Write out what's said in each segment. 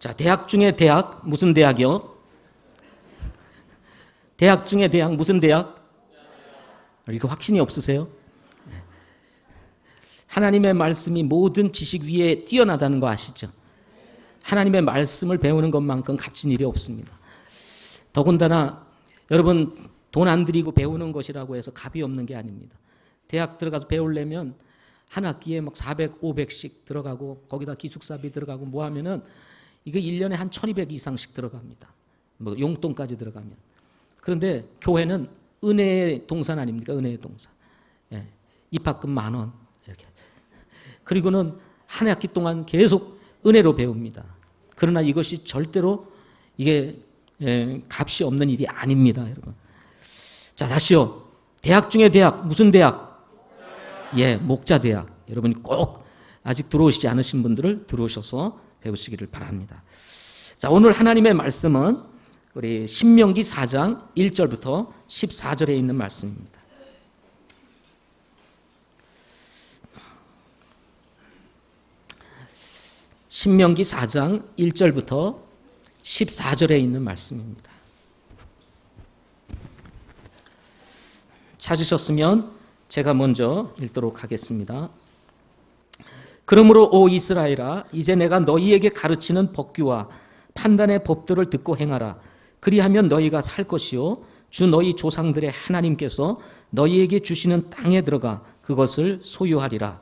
자, 대학 중에 대학, 무슨 대학이요? 대학 중에 대학, 무슨 대학? 이거 확신이 없으세요? 하나님의 말씀이 모든 지식 위에 뛰어나다는 거 아시죠? 하나님의 말씀을 배우는 것만큼 값진 일이 없습니다. 더군다나 여러분 돈 안 들이고 배우는 것이라고 해서 값이 없는 게 아닙니다. 대학 들어가서 배우려면 한 학기에 막 400, 500씩 들어가고 거기다 기숙사비 들어가고 뭐 하면은 이게 1년에 한 1200 이상씩 들어갑니다. 뭐 용돈까지 들어가면. 그런데 교회는 은혜의 동산 아닙니까? 은혜의 동산. 예. 입학금 10,000원 이렇게. 그리고는 한 학기 동안 계속 은혜로 배웁니다. 그러나 이것이 절대로 이게 값이 없는 일이 아닙니다, 여러분. 자, 다시요. 대학 중에 대학, 무슨 대학? 예, 목자대학. 여러분이 꼭 아직 들어오시지 않으신 분들을 들어오셔서 배우시기를 바랍니다. 자, 오늘 하나님의 말씀은 우리 신명기 4장 1절부터 14절에 있는 말씀입니다. 신명기 4장 1절부터 14절에 있는 말씀입니다. 찾으셨으면 제가 먼저 읽도록 하겠습니다. 그러므로 오 이스라엘아, 이제 내가 너희에게 가르치는 법규와 판단의 법들을 듣고 행하라. 그리하면 너희가 살 것이요 주 너희 조상들의 하나님께서 너희에게 주시는 땅에 들어가 그것을 소유하리라.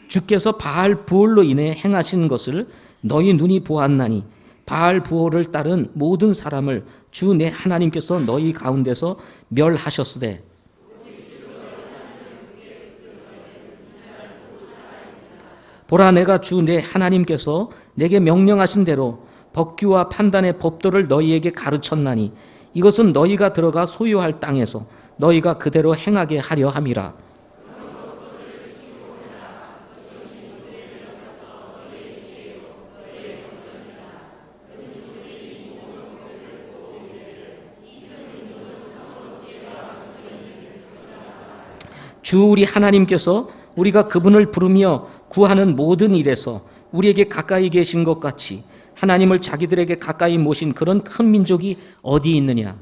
주께서 바알 부올로 인해 행하신 것을 너희 눈이 보았나니 바알 부올을 따른 모든 사람을 주 내 하나님께서 너희 가운데서 멸하셨으되 보라, 내가 주 내 하나님께서 내게 명령하신 대로 법규와 판단의 법도를 너희에게 가르쳤나니 이것은 너희가 들어가 소유할 땅에서 너희가 그대로 행하게 하려 함이라. 주 우리 하나님께서 우리가 그분을 부르며 구하는 모든 일에서 우리에게 가까이 계신 것 같이 하나님을 자기들에게 가까이 모신 그런 큰 민족이 어디 있느냐?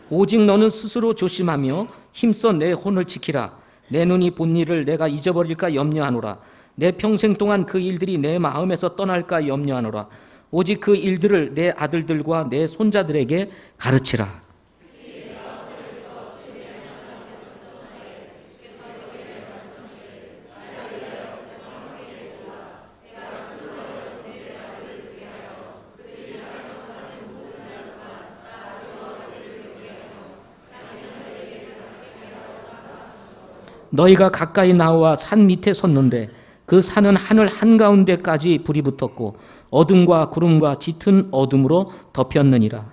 오직 너는 스스로 조심하며 힘써 내 혼을 지키라. 내 눈이 본 일을 내가 잊어버릴까 염려하노라. 내 평생 동안 그 일들이 내 마음에서 떠날까 염려하노라. 오직 그 일들을 내 아들들과 내 손자들에게 가르치라. 너희가 가까이 나와 산 밑에 섰는데 그 산은 하늘 한가운데까지 불이 붙었고 어둠과 구름과 짙은 어둠으로 덮였느니라.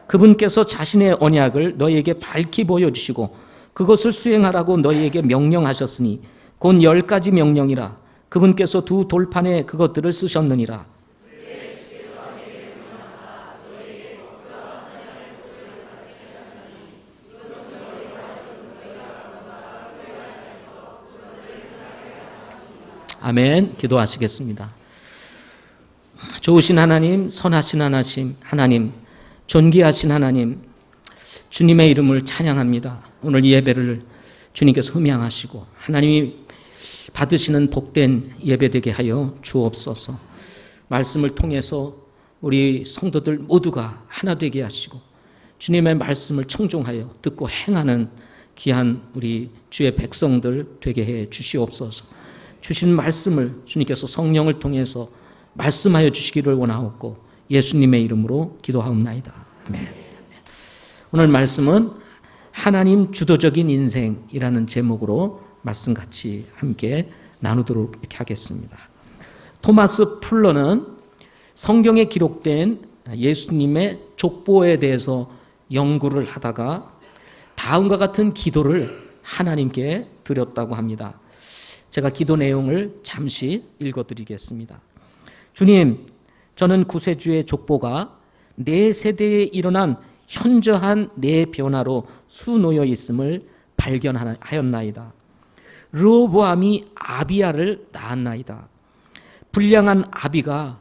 그분께서 자신의 언약을 너희에게 밝히 보여주시고 그것을 수행하라고 너희에게 명령하셨으니 곧 10가지 명령이라. 그분께서 두 돌판에 그것들을 쓰셨느니라. 아멘. 기도하시겠습니다. 좋으신 하나님, 선하신 하나님, 존귀하신 하나님, 주님의 이름을 찬양합니다. 오늘 이 예배를 주님께서 흠양하시고 하나님이 받으시는 복된 예배되게 하여 주옵소서. 말씀을 통해서 우리 성도들 모두가 하나 되게 하시고 주님의 말씀을 청종하여 듣고 행하는 귀한 우리 주의 백성들 되게 해 주시옵소서. 주신 말씀을 주님께서 성령을 통해서 말씀하여 주시기를 원하옵고 예수님의 이름으로 기도하옵나이다. 아멘. 오늘 말씀은 하나님 주도적인 인생이라는 제목으로 말씀 같이 함께 나누도록 이렇게 하겠습니다. 토마스 풀러는 성경에 기록된 예수님의 족보에 대해서 연구를 하다가 다음과 같은 기도를 하나님께 드렸다고 합니다. 제가 기도 내용을 잠시 읽어드리겠습니다. 주님, 저는 구세주의 족보가 내 세대에 일어난 현저한 내 변화로 수놓여 있음을 발견하였나이다. 르호보암이 아비야를 낳았나이다. 불량한 아비가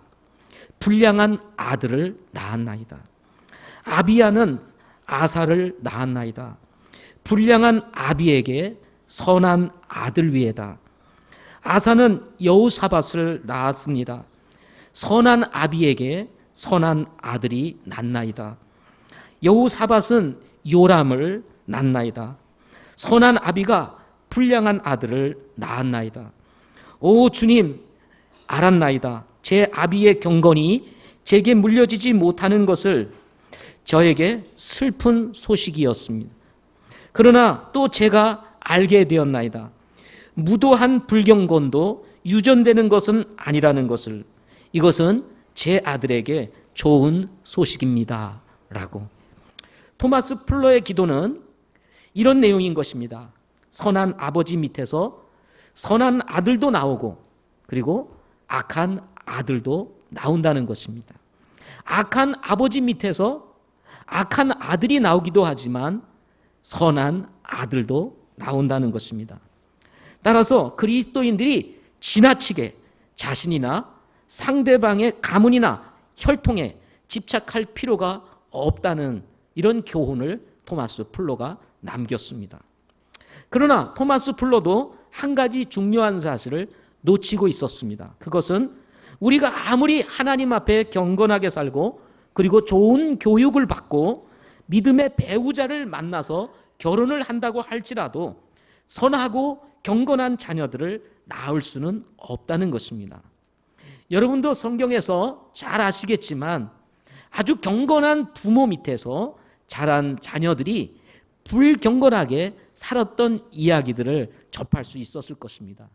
불량한 아들을 낳았나이다. 아비야는 아사를 낳았나이다. 불량한 아비에게 선한 아들 위에다. 아사는 여호사밧을 낳았습니다. 선한 아비에게 선한 아들이 낳나이다. 여호사밧은 요람을 낳나이다. 선한 아비가 불량한 아들을 낳았나이다. 오 주님, 알았나이다. 제 아비의 경건이 제게 물려지지 못하는 것을 저에게 슬픈 소식이었습니다. 그러나 또 제가 알게 되었나이다. 무도한 불경건도 유전되는 것은 아니라는 것을, 이것은 제 아들에게 좋은 소식입니다. 라고. 토마스 플러의 기도는 이런 내용인 것입니다. 선한 아버지 밑에서 선한 아들도 나오고 그리고 악한 아들도 나온다는 것입니다. 악한 아버지 밑에서 악한 아들이 나오기도 하지만 선한 아들도 나온다는 것입니다. 따라서 그리스도인들이 지나치게 자신이나 상대방의 가문이나 혈통에 집착할 필요가 없다는 이런 교훈을 토마스 플러가 남겼습니다. 그러나 토마스 플러도 한 가지 중요한 사실을 놓치고 있었습니다. 그것은 우리가 아무리 하나님 앞에 경건하게 살고 그리고 좋은 교육을 받고 믿음의 배우자를 만나서 결혼을 한다고 할지라도 선하고 경건한 자녀들을 낳을 수는 없다는 것입니다. 여러분도 성경에서 잘 아시겠지만 아주 경건한 부모 밑에서 자란 자녀들이 불경건하게 살았던 이야기들을 접할 수 있었을 것입니다.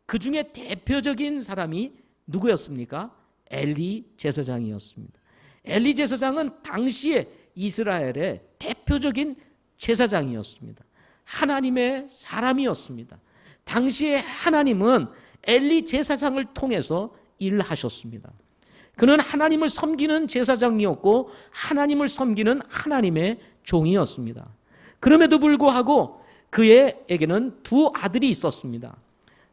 그 중에 대표적인 사람이 누구였습니까? 엘리 제사장이었습니다. 엘리 제사장은 당시에 이스라엘의 대표적인 제사장이었습니다. 하나님의 사람이었습니다. 당시에 하나님은 엘리 제사장을 통해서 일하셨습니다. 그는 하나님을 섬기는 제사장이었고 하나님을 섬기는 하나님의 종이었습니다. 그럼에도 불구하고 그에게는 두 아들이 있었습니다.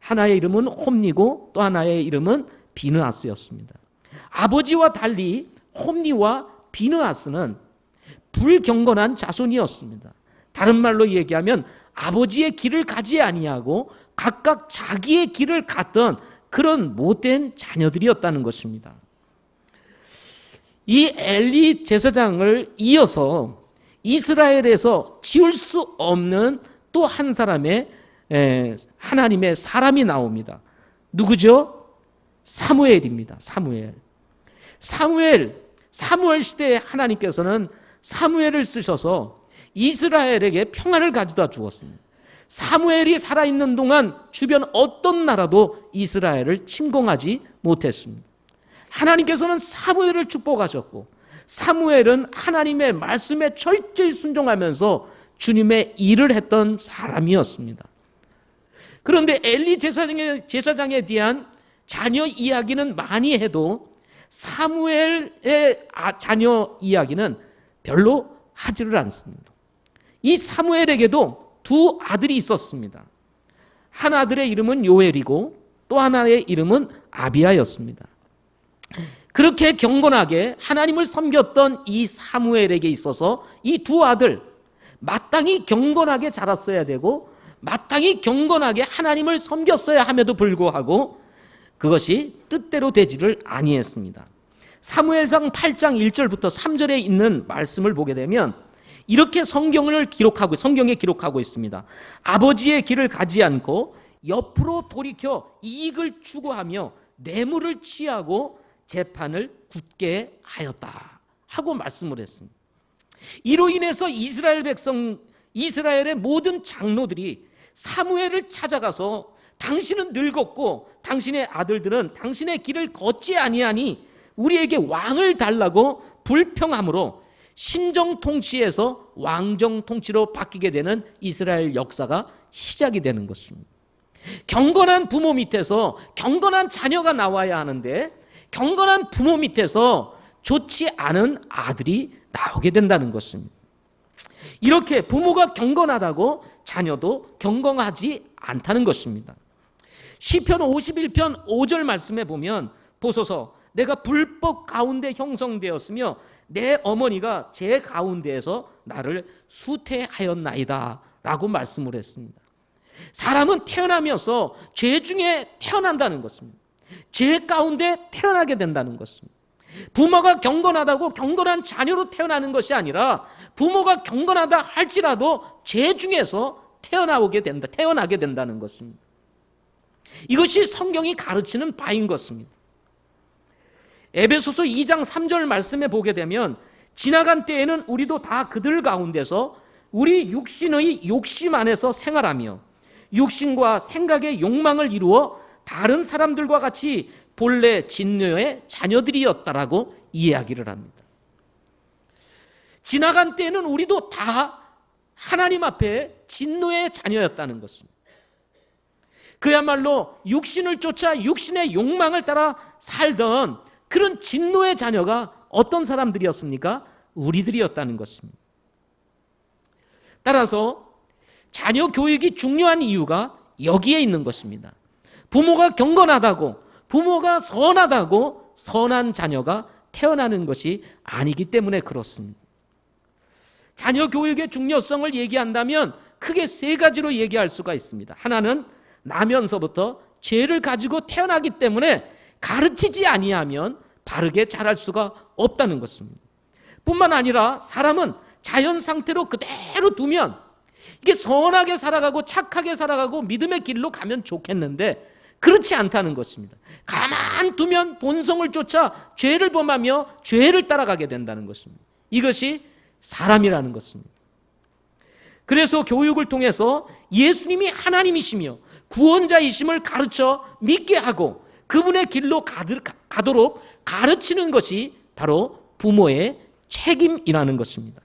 하나의 이름은 홈니고 또 하나의 이름은 비느하스였습니다. 아버지와 달리 홈니와 비느하스는 불경건한 자손이었습니다. 다른 말로 얘기하면 아버지의 길을 가지 아니하고 각각 자기의 길을 갔던 그런 못된 자녀들이었다는 것입니다. 이 엘리 제사장을 이어서 이스라엘에서 지울 수 없는 또 한 사람의 하나님의 사람이 나옵니다. 누구죠? 사무엘입니다. 사무엘 시대에 하나님께서는 사무엘을 쓰셔서 이스라엘에게 평안을 가져다 주었습니다. 사무엘이 살아있는 동안 주변 어떤 나라도 이스라엘을 침공하지 못했습니다. 하나님께서는 사무엘을 축복하셨고 사무엘은 하나님의 말씀에 철저히 순종하면서 주님의 일을 했던 사람이었습니다. 그런데 엘리 제사장에 대한 자녀 이야기는 많이 해도 사무엘의 자녀 이야기는 별로 하지를 않습니다. 이 사무엘에게도 두 아들이 있었습니다. 한 아들의 이름은 요엘이고 또 하나의 이름은 아비야였습니다. 그렇게 경건하게 하나님을 섬겼던 이 사무엘에게 있어서 이 두 아들 마땅히 경건하게 자랐어야 되고 마땅히 경건하게 하나님을 섬겼어야 함에도 불구하고 그것이 뜻대로 되지를 아니했습니다. 사무엘상 8장 1절부터 3절에 있는 말씀을 보게 되면 이렇게 성경에 기록하고 있습니다. 아버지의 길을 가지 않고 옆으로 돌이켜 이익을 추구하며 뇌물을 취하고 재판을 굳게 하였다 하고 말씀을 했습니다. 이로 인해서 이스라엘의 모든 장로들이 사무엘을 찾아가서 당신은 늙었고 당신의 아들들은 당신의 길을 걷지 아니하니 우리에게 왕을 달라고 불평함으로 신정 통치에서 왕정 통치로 바뀌게 되는 이스라엘 역사가 시작이 되는 것입니다. 경건한 부모 밑에서 경건한 자녀가 나와야 하는데 경건한 부모 밑에서 좋지 않은 아들이 나오게 된다는 것입니다. 이렇게 부모가 경건하다고 자녀도 경건하지 않다는 것입니다. 시편 51편 5절 말씀에 보면 보소서 내가 불법 가운데 형성되었으며 내 어머니가 제 가운데에서 나를 수태하였나이다 라고 말씀을 했습니다. 사람은 태어나면서 죄 중에 태어난다는 것입니다. 죄 가운데 태어나게 된다는 것입니다. 부모가 경건하다고 경건한 자녀로 태어나는 것이 아니라 부모가 경건하다 할지라도 죄 중에서 태어나게 된다는 것입니다. 이것이 성경이 가르치는 바인 것입니다. 에베소서 2장 3절 말씀에 보게 되면 지나간 때에는 우리도 다 그들 가운데서 우리 육신의 욕심 안에서 생활하며 육신과 생각의 욕망을 이루어 다른 사람들과 같이 본래 진노의 자녀들이었다라고 이야기를 합니다. 지나간 때에는 우리도 다 하나님 앞에 진노의 자녀였다는 것입니다. 그야말로 육신을 쫓아 육신의 욕망을 따라 살던 그런 진노의 자녀가 어떤 사람들이었습니까? 우리들이었다는 것입니다. 따라서 자녀 교육이 중요한 이유가 여기에 있는 것입니다. 부모가 경건하다고, 부모가 선하다고 선한 자녀가 태어나는 것이 아니기 때문에 그렇습니다. 자녀 교육의 중요성을 얘기한다면 크게 세 가지로 얘기할 수가 있습니다. 하나는 나면서부터 죄를 가지고 태어나기 때문에 가르치지 아니하면 바르게 자랄 수가 없다는 것입니다. 뿐만 아니라 사람은 자연 상태로 그대로 두면 이게 선하게 살아가고 착하게 살아가고 믿음의 길로 가면 좋겠는데 그렇지 않다는 것입니다. 가만 두면 본성을 쫓아 죄를 범하며 죄를 따라가게 된다는 것입니다. 이것이 사람이라는 것입니다. 그래서 교육을 통해서 예수님이 하나님이시며 구원자이심을 가르쳐 믿게 하고 그분의 길로 가도록 가르치는 것이 바로 부모의 책임이라는 것입니다.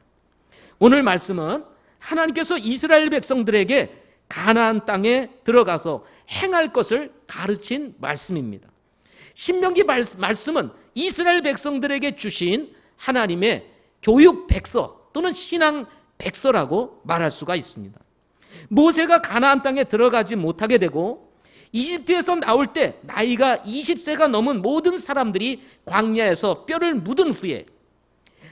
오늘 말씀은 하나님께서 이스라엘 백성들에게 가나안 땅에 들어가서 행할 것을 가르친 말씀입니다. 신명기 말씀은 이스라엘 백성들에게 주신 하나님의 교육 백서 또는 신앙 백서라고 말할 수가 있습니다. 모세가 가나안 땅에 들어가지 못하게 되고 이집트에서 나올 때 나이가 20세가 넘은 모든 사람들이 광야에서 뼈를 묻은 후에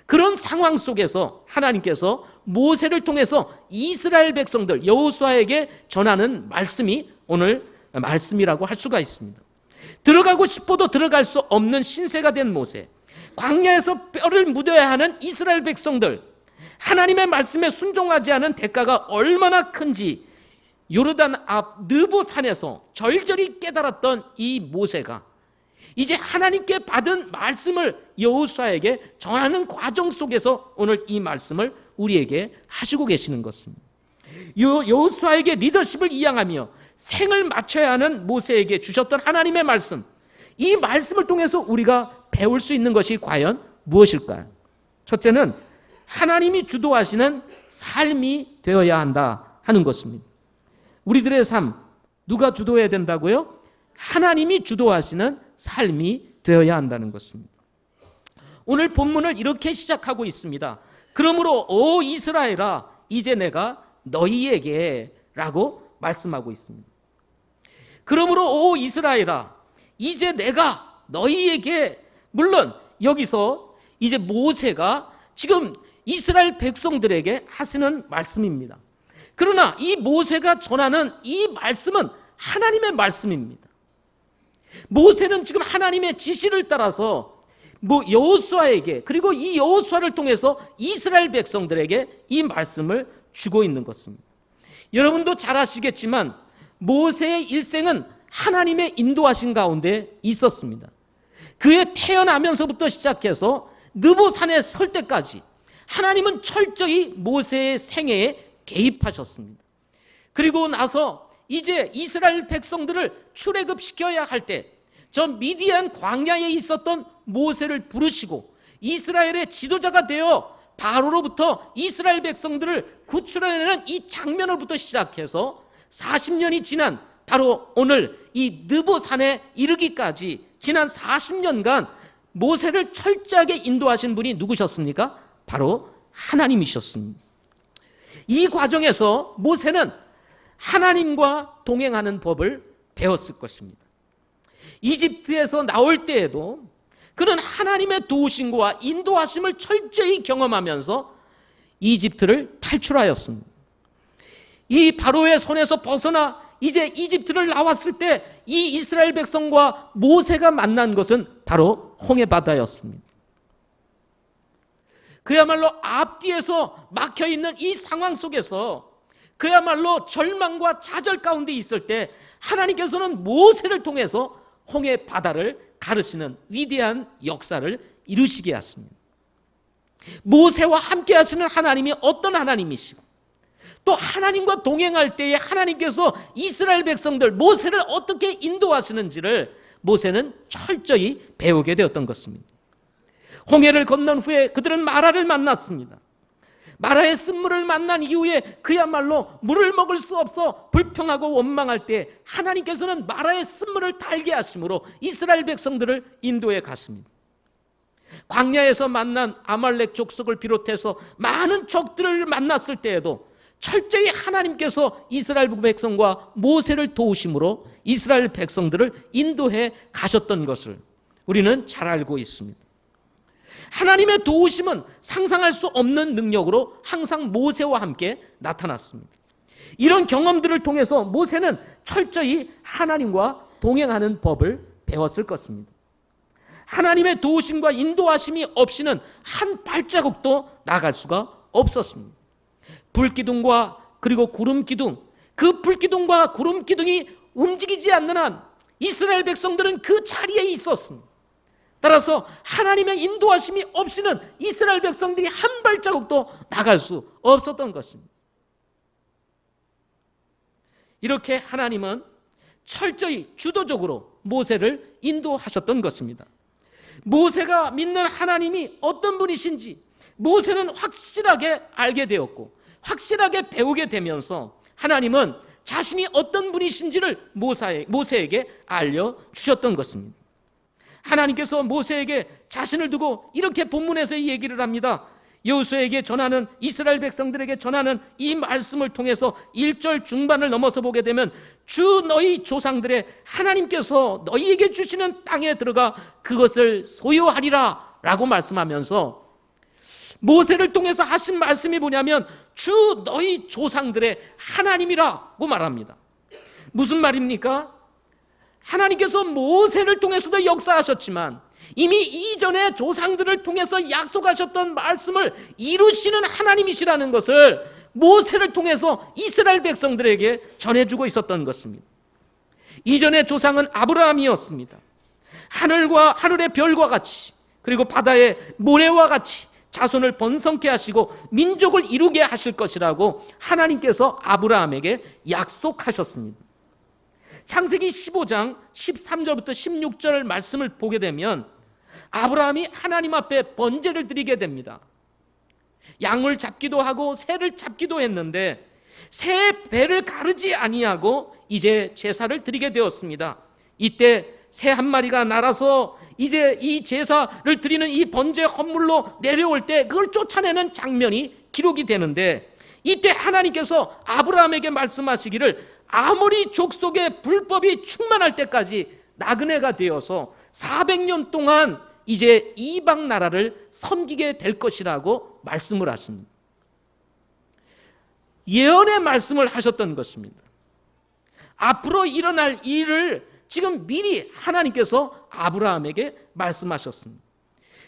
그런 상황 속에서 하나님께서 모세를 통해서 이스라엘 백성들 여호수아에게 전하는 말씀이 오늘 말씀이라고 할 수가 있습니다. 들어가고 싶어도 들어갈 수 없는 신세가 된 모세, 광야에서 뼈를 묻어야 하는 이스라엘 백성들, 하나님의 말씀에 순종하지 않은 대가가 얼마나 큰지 요르단 앞 느보산에서 절절히 깨달았던 이 모세가 이제 하나님께 받은 말씀을 여호수아에게 전하는 과정 속에서 오늘 이 말씀을 우리에게 하시고 계시는 것입니다. 여호수아에게 리더십을 이양하며 생을 맞춰야 하는 모세에게 주셨던 하나님의 말씀, 이 말씀을 통해서 우리가 배울 수 있는 것이 과연 무엇일까요? 첫째는 하나님이 주도하시는 삶이 되어야 한다 하는 것입니다. 우리들의 삶, 누가 주도해야 된다고요? 하나님이 주도하시는 삶이 되어야 한다는 것입니다. 오늘 본문을 이렇게 시작하고 있습니다. 그러므로 오 이스라엘아 이제 내가 너희에게 라고 말씀하고 있습니다. 그러므로 오 이스라엘아 이제 내가 너희에게, 물론 여기서 이제 모세가 지금 이스라엘 백성들에게 하시는 말씀입니다. 그러나 이 모세가 전하는 이 말씀은 하나님의 말씀입니다. 모세는 지금 하나님의 지시를 따라서 여호수아에게, 그리고 이 여호수아를 통해서 이스라엘 백성들에게 이 말씀을 주고 있는 것입니다. 여러분도 잘 아시겠지만 모세의 일생은 하나님의 인도하신 가운데 있었습니다. 그의 태어나면서부터 시작해서 느보산에 설 때까지 하나님은 철저히 모세의 생애에 개입하셨습니다. 그리고 나서 이제 이스라엘 백성들을 출애굽시켜야 할 때 저 미디안 광야에 있었던 모세를 부르시고 이스라엘의 지도자가 되어 바로로부터 이스라엘 백성들을 구출해내는 이 장면으로부터 시작해서 40년이 지난 바로 오늘 이 느보산에 이르기까지 지난 40년간 모세를 철저하게 인도하신 분이 누구셨습니까? 바로 하나님이셨습니다. 이 과정에서 모세는 하나님과 동행하는 법을 배웠을 것입니다. 이집트에서 나올 때에도 그는 하나님의 도우심과 인도하심을 철저히 경험하면서 이집트를 탈출하였습니다. 이 바로의 손에서 벗어나 이제 이집트를 나왔을 때 이 이스라엘 백성과 모세가 만난 것은 바로 홍해바다였습니다. 그야말로 앞뒤에서 막혀있는 이 상황 속에서 그야말로 절망과 좌절 가운데 있을 때 하나님께서는 모세를 통해서 홍해바다를 가르시는 위대한 역사를 이루시게 하십니다. 모세와 함께 하시는 하나님이 어떤 하나님이시고 또 하나님과 동행할 때에 하나님께서 이스라엘 백성들 모세를 어떻게 인도하시는지를 모세는 철저히 배우게 되었던 것입니다. 홍해를 건넌 후에 그들은 마라를 만났습니다. 마라의 쓴물을 만난 이후에 그야말로 물을 먹을 수 없어 불평하고 원망할 때 하나님께서는 마라의 쓴물을 달게 하심으로 이스라엘 백성들을 인도해 갔습니다. 광야에서 만난 아말렉 족속을 비롯해서 많은 적들을 만났을 때에도 철저히 하나님께서 이스라엘 백성과 모세를 도우심으로 이스라엘 백성들을 인도해 가셨던 것을 우리는 잘 알고 있습니다. 하나님의 도우심은 상상할 수 없는 능력으로 항상 모세와 함께 나타났습니다. 이런 경험들을 통해서 모세는 철저히 하나님과 동행하는 법을 배웠을 것입니다. 하나님의 도우심과 인도하심이 없이는 한 발자국도 나갈 수가 없었습니다. 불기둥과 그리고 구름기둥, 그 불기둥과 구름기둥이 움직이지 않는 한 이스라엘 백성들은 그 자리에 있었습니다. 따라서 하나님의 인도하심이 없이는 이스라엘 백성들이 한 발자국도 나갈 수 없었던 것입니다. 이렇게 하나님은 철저히 주도적으로 모세를 인도하셨던 것입니다. 모세가 믿는 하나님이 어떤 분이신지 모세는 확실하게 알게 되었고 확실하게 배우게 되면서 하나님은 자신이 어떤 분이신지를 모세에게 알려주셨던 것입니다. 하나님께서 모세에게 자신을 두고 이렇게 본문에서 이 얘기를 합니다. 여호수아에게 전하는 이스라엘 백성들에게 전하는 이 말씀을 통해서 1절 중반을 넘어서 보게 되면 주 너희 조상들의 하나님께서 너희에게 주시는 땅에 들어가 그것을 소유하리라 라고 말씀하면서 모세를 통해서 하신 말씀이 뭐냐면 주 너희 조상들의 하나님이라고 말합니다. 무슨 말입니까? 하나님께서 모세를 통해서도 역사하셨지만 이미 이전에 조상들을 통해서 약속하셨던 말씀을 이루시는 하나님이시라는 것을 모세를 통해서 이스라엘 백성들에게 전해주고 있었던 것입니다. 이전의 조상은 아브라함이었습니다. 하늘과 하늘의 별과 같이 그리고 바다의 모래와 같이 자손을 번성케 하시고 민족을 이루게 하실 것이라고 하나님께서 아브라함에게 약속하셨습니다. 창세기 15장 13절부터 16절 말씀을 보게 되면 아브라함이 하나님 앞에 번제를 드리게 됩니다. 양을 잡기도 하고 새를 잡기도 했는데 새의 배를 가르지 아니하고 이제 제사를 드리게 되었습니다. 이때 새 한 마리가 날아서 이제 이 제사를 드리는 이 번제 헌물로 내려올 때 그걸 쫓아내는 장면이 기록이 되는데 이때 하나님께서 아브라함에게 말씀하시기를 아모리 족속의 불법이 충만할 때까지 나그네가 되어서 400년 동안 이제 이방 나라를 섬기게 될 것이라고 말씀을 하십니다. 예언의 말씀을 하셨던 것입니다. 앞으로 일어날 일을 지금 미리 하나님께서 아브라함에게 말씀하셨습니다.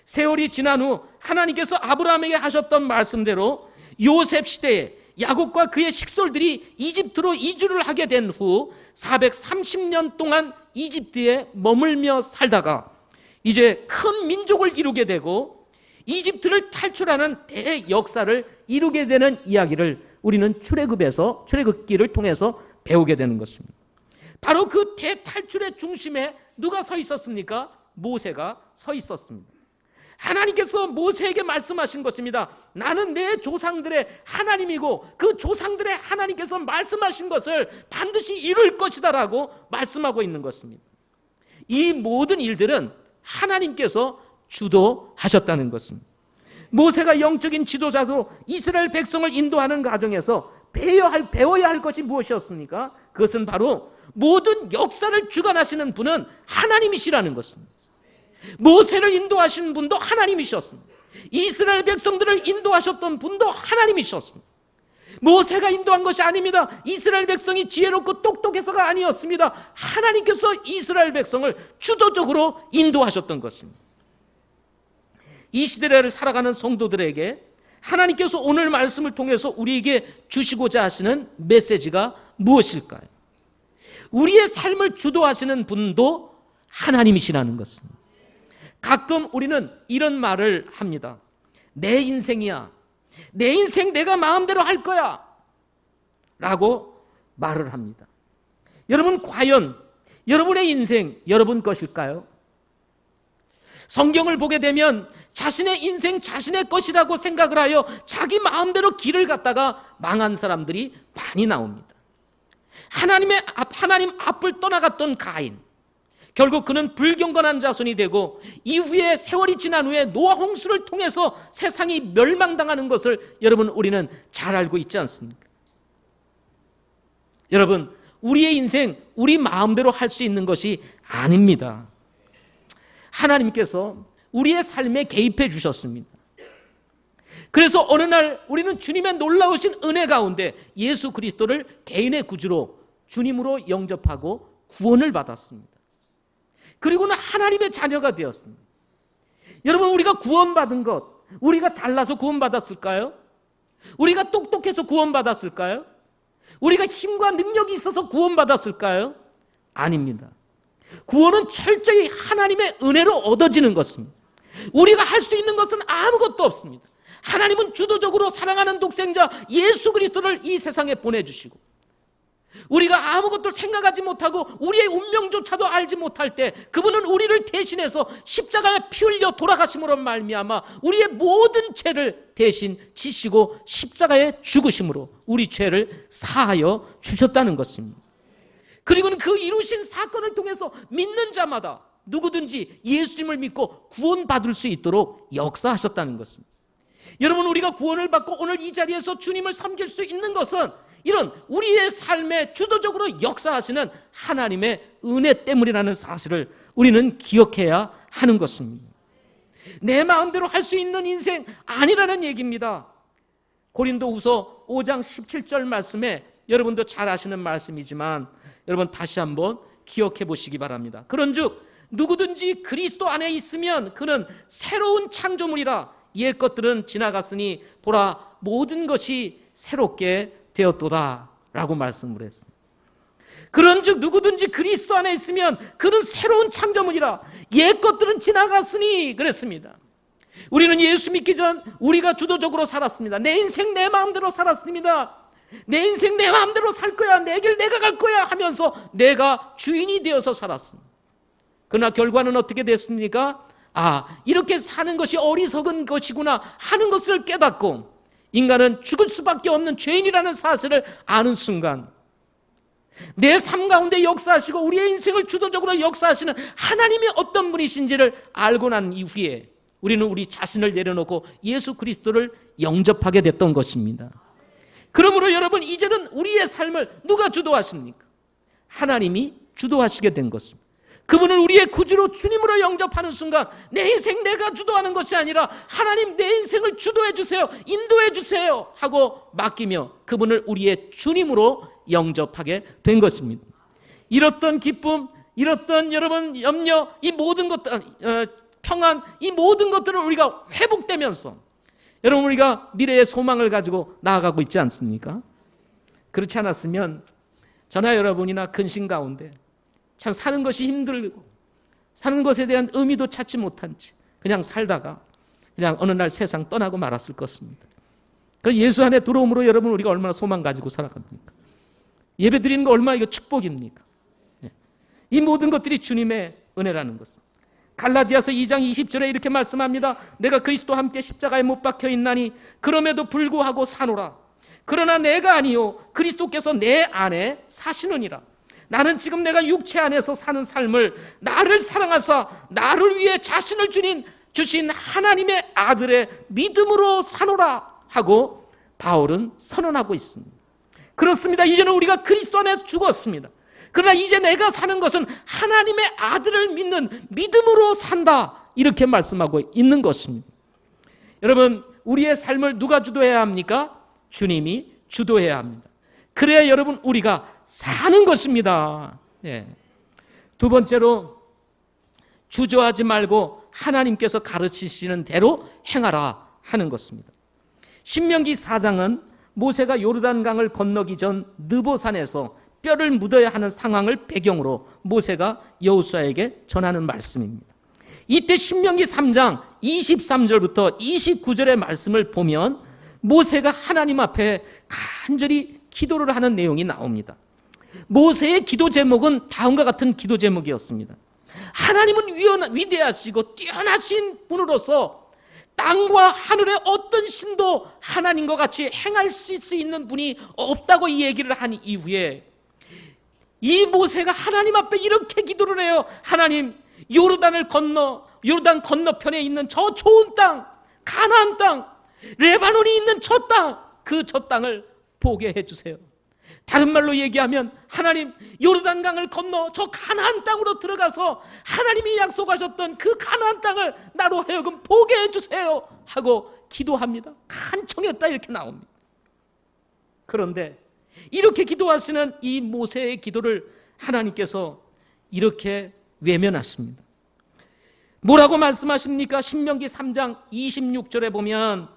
세월이 지난 후 하나님께서 아브라함에게 하셨던 말씀대로 요셉 시대에 야곱과 그의 식솔들이 이집트로 이주를 하게 된 후 430년 동안 이집트에 머물며 살다가 이제 큰 민족을 이루게 되고 이집트를 탈출하는 대역사를 이루게 되는 이야기를 우리는 출애굽기를 통해서 배우게 되는 것입니다. 바로 그 대탈출의 중심에 누가 서 있었습니까? 모세가 서 있었습니다. 하나님께서 모세에게 말씀하신 것입니다. 나는 내 조상들의 하나님이고 그 조상들의 하나님께서 말씀하신 것을 반드시 이룰 것이다 라고 말씀하고 있는 것입니다. 이 모든 일들은 하나님께서 주도하셨다는 것입니다. 모세가 영적인 지도자로 이스라엘 백성을 인도하는 과정에서 배워야 할 것이 무엇이었습니까? 그것은 바로 모든 역사를 주관하시는 분은 하나님이시라는 것입니다. 모세를 인도하신 분도 하나님이셨습니다. 이스라엘 백성들을 인도하셨던 분도 하나님이셨습니다. 모세가 인도한 것이 아닙니다. 이스라엘 백성이 지혜롭고 똑똑해서가 아니었습니다. 하나님께서 이스라엘 백성을 주도적으로 인도하셨던 것입니다. 이 시대를 살아가는 성도들에게 하나님께서 오늘 말씀을 통해서 우리에게 주시고자 하시는 메시지가 무엇일까요? 우리의 삶을 주도하시는 분도 하나님이시라는 것입니다. 가끔 우리는 이런 말을 합니다. 내 인생이야. 내 인생 내가 마음대로 할 거야 라고 말을 합니다. 여러분, 과연 여러분의 인생 여러분 것일까요? 성경을 보게 되면 자신의 인생 자신의 것이라고 생각을 하여 자기 마음대로 길을 갔다가 망한 사람들이 많이 나옵니다. 하나님 앞을 떠나갔던 가인, 결국 그는 불경건한 자손이 되고 이후에 세월이 지난 후에 노아 홍수를 통해서 세상이 멸망당하는 것을 여러분 우리는 잘 알고 있지 않습니까? 여러분, 우리의 인생 우리 마음대로 할 수 있는 것이 아닙니다. 하나님께서 우리의 삶에 개입해 주셨습니다. 그래서 어느 날 우리는 주님의 놀라우신 은혜 가운데 예수 그리스도를 개인의 구주로 주님으로 영접하고 구원을 받았습니다. 그리고는 하나님의 자녀가 되었습니다. 여러분, 우리가 구원받은 것, 우리가 잘나서 구원받았을까요? 우리가 똑똑해서 구원받았을까요? 우리가 힘과 능력이 있어서 구원받았을까요? 아닙니다. 구원은 철저히 하나님의 은혜로 얻어지는 것입니다. 우리가 할 수 있는 것은 아무것도 없습니다. 하나님은 주도적으로 사랑하는 독생자 예수 그리스도를 이 세상에 보내주시고 우리가 아무것도 생각하지 못하고 우리의 운명조차도 알지 못할 때 그분은 우리를 대신해서 십자가에 피 흘려 돌아가심으로 말미암아 우리의 모든 죄를 대신 지시고 십자가에 죽으심으로 우리 죄를 사하여 주셨다는 것입니다. 그리고는 그 이루신 사건을 통해서 믿는 자마다 누구든지 예수님을 믿고 구원받을 수 있도록 역사하셨다는 것입니다. 여러분, 우리가 구원을 받고 오늘 이 자리에서 주님을 섬길 수 있는 것은 이런 우리의 삶에 주도적으로 역사하시는 하나님의 은혜 때문이라는 사실을 우리는 기억해야 하는 것입니다. 내 마음대로 할 수 있는 인생 아니라는 얘기입니다. 고린도후서 5장 17절 말씀에 여러분도 잘 아시는 말씀이지만 여러분 다시 한번 기억해 보시기 바랍니다. 그런즉 누구든지 그리스도 안에 있으면 그는 새로운 창조물이라 옛 것들은 지나갔으니 보라 모든 것이 새롭게 되었도다 라고 말씀을 했습니다. 그런즉 누구든지 그리스도 안에 있으면 그는 새로운 창조물이라 옛 것들은 지나갔으니 그랬습니다. 우리는 예수 믿기 전 우리가 주도적으로 살았습니다. 내 인생 내 마음대로 살았습니다. 내 인생 내 마음대로 살 거야, 내 길 내가 갈 거야 하면서 내가 주인이 되어서 살았습니다. 그러나 결과는 어떻게 됐습니까? 이렇게 사는 것이 어리석은 것이구나 하는 것을 깨닫고 인간은 죽을 수밖에 없는 죄인이라는 사실을 아는 순간 내 삶 가운데 역사하시고 우리의 인생을 주도적으로 역사하시는 하나님이 어떤 분이신지를 알고 난 이후에 우리는 우리 자신을 내려놓고 예수 그리스도를 영접하게 됐던 것입니다. 그러므로 여러분, 이제는 우리의 삶을 누가 주도하십니까? 하나님이 주도하시게 된 것입니다. 그분을 우리의 구주로 주님으로 영접하는 순간 내 인생 내가 주도하는 것이 아니라 하나님 내 인생을 주도해 주세요, 인도해 주세요 하고 맡기며 그분을 우리의 주님으로 영접하게 된 것입니다. 잃었던 기쁨, 잃었던 여러분 염려, 이 모든 것들, 평안, 이 모든 것들을 우리가 회복되면서 여러분 우리가 미래의 소망을 가지고 나아가고 있지 않습니까? 그렇지 않았으면 저나 여러분이나 근심 가운데 참 사는 것이 힘들고 사는 것에 대한 의미도 찾지 못한 채 그냥 살다가 그냥 어느 날 세상 떠나고 말았을 것입니다. 그래서 예수 안에 들어옴으로 여러분 우리가 얼마나 소망 가지고 살아갑니까? 예배 드리는 거 얼마나 이거 축복입니까? 이 모든 것들이 주님의 은혜라는 것입니다. 갈라디아서 2장 20절에 이렇게 말씀합니다. 내가 그리스도와 함께 십자가에 못 박혀 있나니 그럼에도 불구하고 사노라. 그러나 내가 아니요 그리스도께서 내 안에 사시느니라. 나는 지금 내가 육체 안에서 사는 삶을 나를 사랑하사 나를 위해 자신을 주신 하나님의 아들의 믿음으로 사노라 하고 바울은 선언하고 있습니다. 그렇습니다. 이제는 우리가 그리스도 안에 죽었습니다. 그러나 이제 내가 사는 것은 하나님의 아들을 믿는 믿음으로 산다, 이렇게 말씀하고 있는 것입니다. 여러분, 우리의 삶을 누가 주도해야 합니까? 주님이 주도해야 합니다. 그래야 여러분 우리가 사는 것입니다. 예. 두 번째로, 주저하지 말고 하나님께서 가르치시는 대로 행하라 하는 것입니다. 신명기 4장은 모세가 요르단강을 건너기 전 느보산에서 뼈를 묻어야 하는 상황을 배경으로 모세가 여호수아에게 전하는 말씀입니다. 이때 신명기 3장 23절부터 29절의 말씀을 보면 모세가 하나님 앞에 간절히 기도를 하는 내용이 나옵니다. 모세의 기도 제목은 다음과 같은 기도 제목이었습니다. 하나님은 위대하시고 뛰어나신 분으로서 땅과 하늘의 어떤 신도 하나님과 같이 행하실 수 있는 분이 없다고 이 얘기를 한 이후에 이 모세가 하나님 앞에 이렇게 기도를 해요. 하나님, 요르단 건너편에 있는 저 좋은 땅, 가나안 땅, 레바논이 있는 저 땅, 그 저 땅을 보게 해주세요. 다른 말로 얘기하면 하나님, 요르단강을 건너 저 가나안 땅으로 들어가서 하나님이 약속하셨던 그 가나안 땅을 나로 하여금 보게 해주세요 하고 기도합니다. 간청했다, 이렇게 나옵니다. 그런데 이렇게 기도하시는 이 모세의 기도를 하나님께서 이렇게 외면하십니다. 뭐라고 말씀하십니까? 신명기 3장 26절에 보면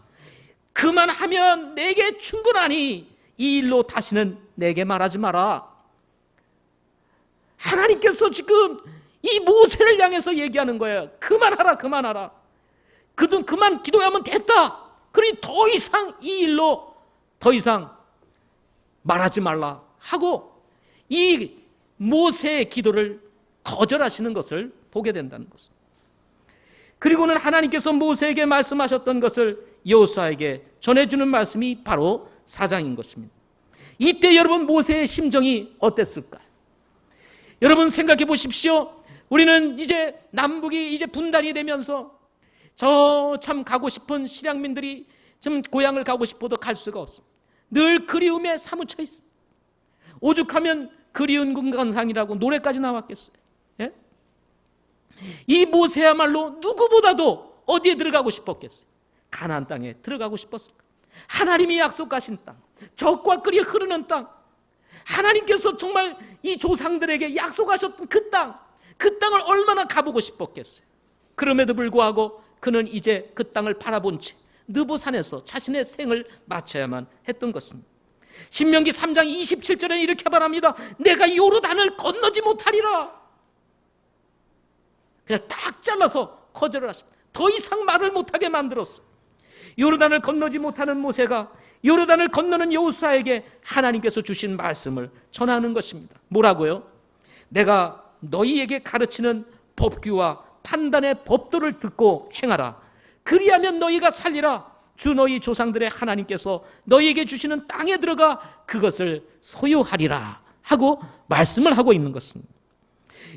그만하면 내게 충분하니 이 일로 다시는 내게 말하지 마라. 하나님께서 지금 이 모세를 향해서 얘기하는 거예요. 그만하라, 그만하라. 그만 기도하면 됐다. 그러니 더 이상 이 일로 더 이상 말하지 말라 하고 이 모세의 기도를 거절하시는 것을 보게 된다는 것입니다. 그리고는 하나님께서 모세에게 말씀하셨던 것을 여호수아에게 전해주는 말씀이 바로 4장인 것입니다. 이때 여러분 모세의 심정이 어땠을까요? 여러분 생각해 보십시오. 우리는 이제 남북이 이제 분단이 되면서 저 참 가고 싶은 실향민들이 좀 고향을 가고 싶어도 갈 수가 없습니다. 늘 그리움에 사무쳐 있습니다. 오죽하면 그리운 군간상이라고 노래까지 나왔겠어요. 예? 이 모세야말로 누구보다도 어디에 들어가고 싶었겠어요? 가나안 땅에 들어가고 싶었을까? 하나님이 약속하신 땅, 젖과 꿀이 흐르는 땅, 하나님께서 정말 이 조상들에게 약속하셨던 그 땅을 얼마나 가보고 싶었겠어요. 그럼에도 불구하고 그는 이제 그 땅을 바라본 채 느보산에서 자신의 생을 마쳐야만 했던 것입니다. 신명기 3장 27절에 이렇게 말합니다. 내가 요르단을 건너지 못하리라. 그냥 딱 잘라서 거절을 하십니다. 더 이상 말을 못하게 만들었어요. 요르단을 건너지 못하는 모세가 요르단을 건너는 여호수아에게 하나님께서 주신 말씀을 전하는 것입니다. 뭐라고요? 내가 너희에게 가르치는 법규와 판단의 법도를 듣고 행하라. 그리하면 너희가 살리라. 주 너희 조상들의 하나님께서 너희에게 주시는 땅에 들어가 그것을 소유하리라 하고 말씀을 하고 있는 것입니다.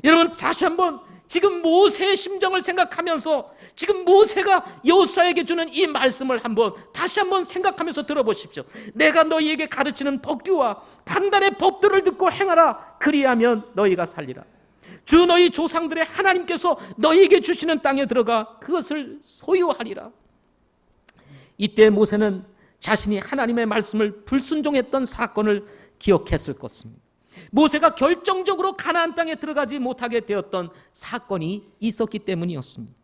여러분 다시 한번 지금 모세의 심정을 생각하면서 지금 모세가 여호수아에게 주는 이 말씀을 다시 한번 생각하면서 들어보십시오. 내가 너희에게 가르치는 법규와 판단의 법도를 듣고 행하라. 그리하면 너희가 살리라. 주 너희 조상들의 하나님께서 너희에게 주시는 땅에 들어가 그것을 소유하리라. 이때 모세는 자신이 하나님의 말씀을 불순종했던 사건을 기억했을 것입니다. 모세가 결정적으로 가나안 땅에 들어가지 못하게 되었던 사건이 있었기 때문이었습니다.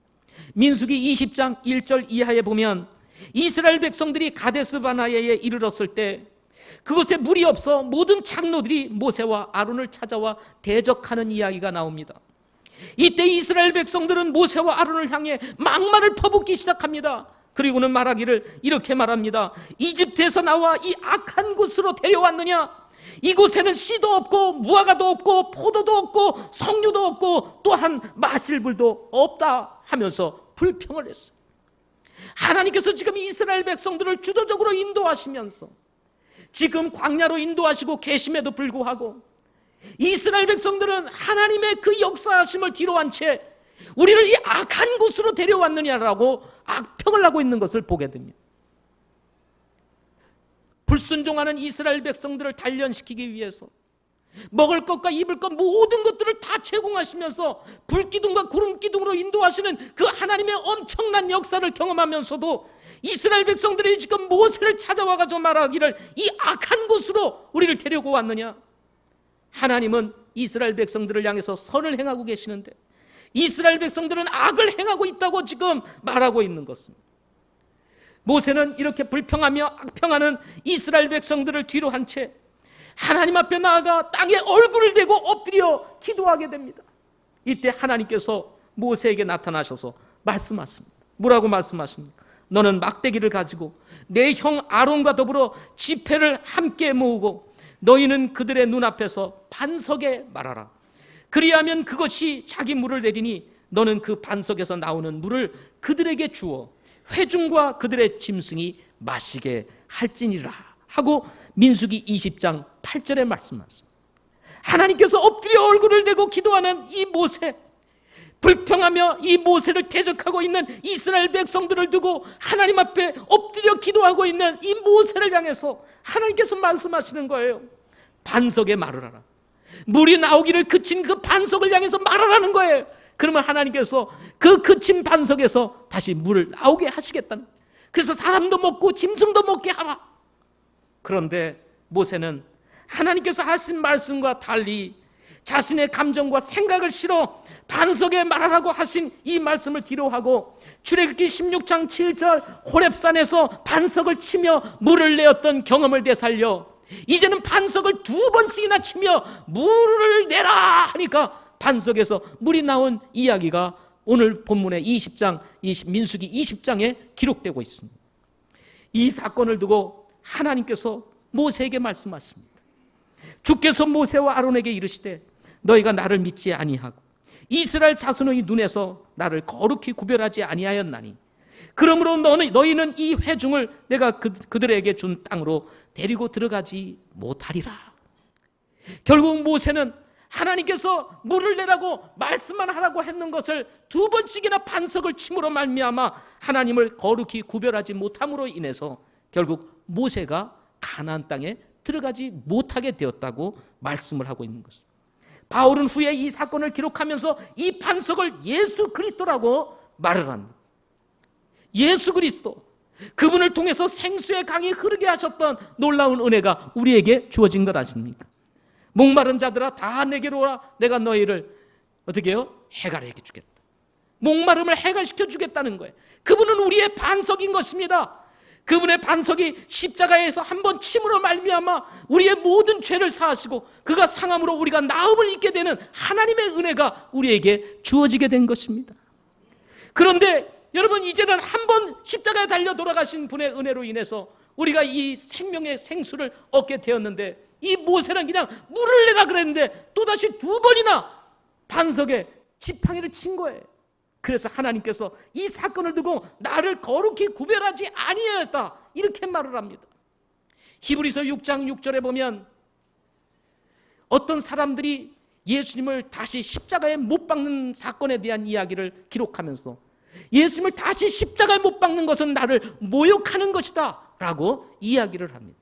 민수기 20장 1절 이하에 보면 이스라엘 백성들이 가데스 바네아에 이르렀을 때 그곳에 물이 없어 모든 장로들이 모세와 아론을 찾아와 대적하는 이야기가 나옵니다. 이때 이스라엘 백성들은 모세와 아론을 향해 막말을 퍼붓기 시작합니다. 그리고는 말하기를 이렇게 말합니다. 이집트에서 나와 이 악한 곳으로 데려왔느냐? 이곳에는 씨도 없고 무화과도 없고 포도도 없고 석류도 없고 또한 마실 물도 없다 하면서 불평을 했어요. 하나님께서 지금 이스라엘 백성들을 주도적으로 인도하시면서 지금 광야로 인도하시고 계심에도 불구하고 이스라엘 백성들은 하나님의 그 역사하심을 뒤로한 채 우리를 이 악한 곳으로 데려왔느냐라고 악평을 하고 있는 것을 보게 됩니다. 불순종하는 이스라엘 백성들을 단련시키기 위해서 먹을 것과 입을 것 모든 것들을 다 제공하시면서 불기둥과 구름기둥으로 인도하시는 그 하나님의 엄청난 역사를 경험하면서도 이스라엘 백성들이 지금 모세를 찾아와가지고 말하기를 이 악한 곳으로 우리를 데리고 왔느냐. 하나님은 이스라엘 백성들을 향해서 선을 행하고 계시는데 이스라엘 백성들은 악을 행하고 있다고 지금 말하고 있는 것입니다. 모세는 이렇게 불평하며 악평하는 이스라엘 백성들을 뒤로 한 채 하나님 앞에 나아가 땅에 얼굴을 대고 엎드려 기도하게 됩니다. 이때 하나님께서 모세에게 나타나셔서 말씀하십니다. 뭐라고 말씀하십니까? 너는 막대기를 가지고 내 형 아론과 더불어 지폐를 함께 모으고 너희는 그들의 눈앞에서 반석에 말하라. 그리하면 그것이 자기 물을 내리니 너는 그 반석에서 나오는 물을 그들에게 주어 회중과 그들의 짐승이 마시게 할지니라 하고 민수기 20장 8절에 말씀하십니다. 하나님께서 엎드려 얼굴을 대고 기도하는 이 모세, 불평하며 이 모세를 대적하고 있는 이스라엘 백성들을 두고 하나님 앞에 엎드려 기도하고 있는 이 모세를 향해서 하나님께서 말씀하시는 거예요. 반석에 말을 하라. 물이 나오기를 그친 그 반석을 향해서 말하라는 거예요. 그러면 하나님께서 그 그친 반석에서 다시 물을 나오게 하시겠다는, 그래서 사람도 먹고 짐승도 먹게 하라. 그런데 모세는 하나님께서 하신 말씀과 달리 자신의 감정과 생각을 실어 반석에 말하라고 하신 이 말씀을 뒤로하고 출애굽기 16장 7절 호렙산에서 반석을 치며 물을 내었던 경험을 되살려 이제는 반석을 2번씩이나 치며 물을 내라 하니까 반석에서 물이 나온 이야기가 오늘 본문의 민수기 20장에 기록되고 있습니다. 이 사건을 두고 하나님께서 모세에게 말씀하십니다. 주께서 모세와 아론에게 이르시되 너희가 나를 믿지 아니하고 이스라엘 자손의 눈에서 나를 거룩히 구별하지 아니하였나니 그러므로 너희는 이 회중을 내가 그들에게 준 땅으로 데리고 들어가지 못하리라. 결국 모세는 하나님께서 물을 내라고 말씀만 하라고 했는 것을 2번씩이나 반석을 침으로 말미암아 하나님을 거룩히 구별하지 못함으로 인해서 결국 모세가 가나안 땅에 들어가지 못하게 되었다고 말씀을 하고 있는 것입니다. 바울은 후에 이 사건을 기록하면서 이 반석을 예수 그리스도라고 말을 합니다. 예수 그리스도, 그분을 통해서 생수의 강이 흐르게 하셨던 놀라운 은혜가 우리에게 주어진 것 아십니까? 목마른 자들아 다 내게로 오라. 내가 너희를 어떻게 해요? 해갈해 주겠다. 목마름을 해갈시켜 주겠다는 거예요. 그분은 우리의 반석인 것입니다. 그분의 반석이 십자가에서 한번 침으로 말미암아 우리의 모든 죄를 사하시고 그가 상함으로 우리가 나음을 입게 되는 하나님의 은혜가 우리에게 주어지게 된 것입니다. 그런데 여러분, 이제는 한번 십자가에 달려 돌아가신 분의 은혜로 인해서 우리가 이 생명의 생수를 얻게 되었는데 이 모세는 그냥 물을 내라 그랬는데 또다시 2번이나 반석에 지팡이를 친 거예요. 그래서 하나님께서 이 사건을 두고 나를 거룩히 구별하지 아니하였다 이렇게 말을 합니다. 히브리서 6장 6절에 보면 어떤 사람들이 예수님을 다시 십자가에 못 박는 사건에 대한 이야기를 기록하면서 예수님을 다시 십자가에 못 박는 것은 나를 모욕하는 것이다 라고 이야기를 합니다.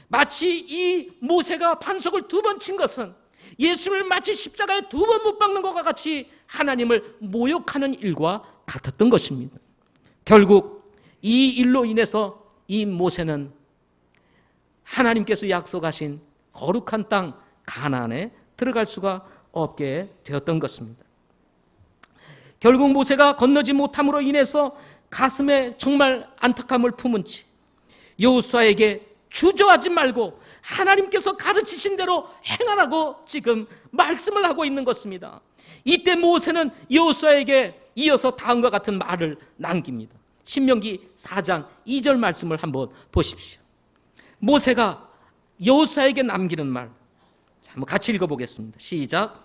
마치 이 모세가 반석을 2번 친 것은 예수님을 마치 십자가에 2번 못 박는 것과 같이 하나님을 모욕하는 일과 같았던 것입니다. 결국 이 일로 인해서 이 모세는 하나님께서 약속하신 거룩한 땅 가나안에 들어갈 수가 없게 되었던 것입니다. 결국 모세가 건너지 못함으로 인해서 가슴에 정말 안타까움을 품은 채 여호수아에게 주저하지 말고 하나님께서 가르치신 대로 행하라고 지금 말씀을 하고 있는 것입니다. 이때 모세는 여호수아에게 이어서 다음과 같은 말을 남깁니다. 신명기 4장 2절 말씀을 한번 보십시오. 모세가 여호수아에게 남기는 말. 자, 한번 같이 읽어보겠습니다. 시작.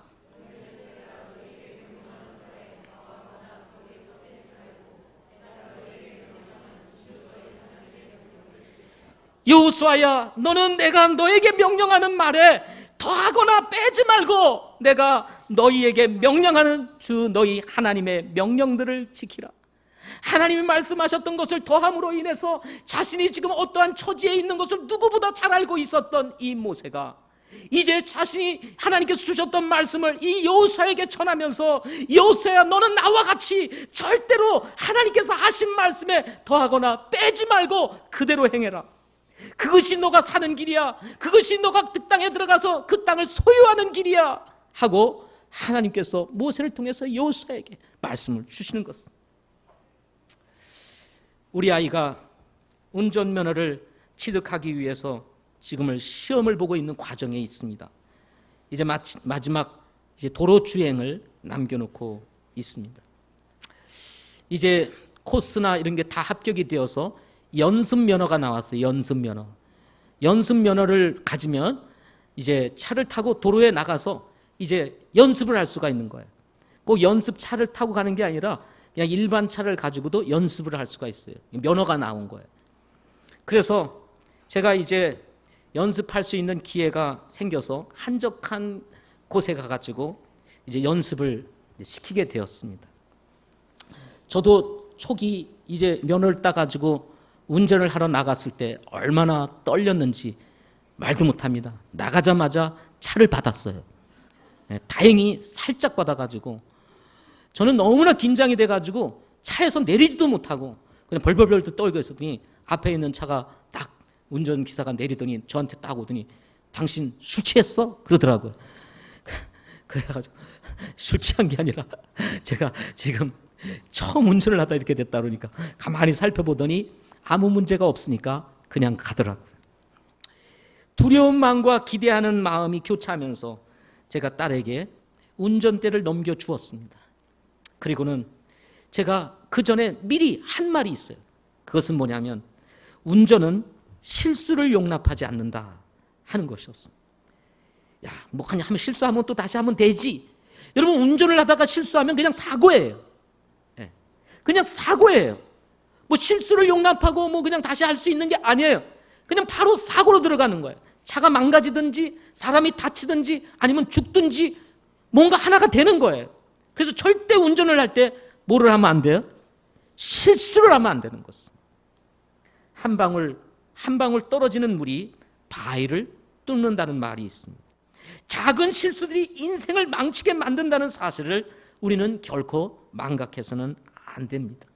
여호수아야, 너는 내가 너에게 명령하는 말에 더하거나 빼지 말고 내가 너희에게 명령하는 주 너희 하나님의 명령들을 지키라. 하나님이 말씀하셨던 것을 더함으로 인해서 자신이 지금 어떠한 처지에 있는 것을 누구보다 잘 알고 있었던 이 모세가 이제 자신이 하나님께서 주셨던 말씀을 이 여호수아에게 전하면서, 여호수아야, 너는 나와 같이 절대로 하나님께서 하신 말씀에 더하거나 빼지 말고 그대로 행해라. 그것이 너가 사는 길이야. 그것이 너가 그 땅에 들어가서 그 땅을 소유하는 길이야 하고 하나님께서 모세를 통해서 여호수아에게 말씀을 주시는 것입니다. 우리 아이가 운전면허를 취득하기 위해서 지금을 시험을 보고 있는 과정에 있습니다. 이제 마지막 도로 주행을 남겨놓고 있습니다. 이제 코스나 이런 게 다 합격이 되어서 연습면허가 나왔어요. 연습면허를 가지면 이제 차를 타고 도로에 나가서 이제 연습을 할 수가 있는 거예요. 꼭 연습차를 타고 가는 게 아니라 그냥 일반 차를 가지고도 연습을 할 수가 있어요. 면허가 나온 거예요. 그래서 제가 이제 연습할 수 있는 기회가 생겨서 한적한 곳에 가가지고 이제 연습을 시키게 되었습니다. 저도 초기 이제 면허를 따가지고 운전을 하러 나갔을 때 얼마나 떨렸는지 말도 못합니다. 나가자마자 차를 받았어요. 다행히 살짝 받아가지고 저는 너무나 긴장이 돼가지고 차에서 내리지도 못하고 그냥 벌벌벌 떨고 있었더니 앞에 있는 차가 딱 운전기사가 내리더니 저한테 딱 오더니 당신 술 취했어? 그러더라고요. 그래가지고 술 취한 게 아니라 제가 지금 처음 운전을 하다 이렇게 됐다 그러니까 가만히 살펴보더니 아무 문제가 없으니까 그냥 가더라고요. 두려운 마음과 기대하는 마음이 교차하면서 제가 딸에게 운전대를 넘겨주었습니다. 그리고는 제가 그 전에 미리 한 말이 있어요. 그것은 뭐냐면 운전은 실수를 용납하지 않는다 하는 것이었습니다. 야, 뭐 그냥 한번 실수하면 또 다시 하면 되지. 여러분, 운전을 하다가 실수하면 그냥 사고예요. 그냥 사고예요. 뭐 실수를 용납하고 뭐 그냥 다시 할 수 있는 게 아니에요. 그냥 바로 사고로 들어가는 거예요. 차가 망가지든지 사람이 다치든지 아니면 죽든지 뭔가 하나가 되는 거예요. 그래서 절대 운전을 할 때 뭐를 하면 안 돼요? 실수를 하면 안 되는 것입니다. 한 방울 떨어지는 물이 바위를 뚫는다는 말이 있습니다. 작은 실수들이 인생을 망치게 만든다는 사실을 우리는 결코 망각해서는 안 됩니다.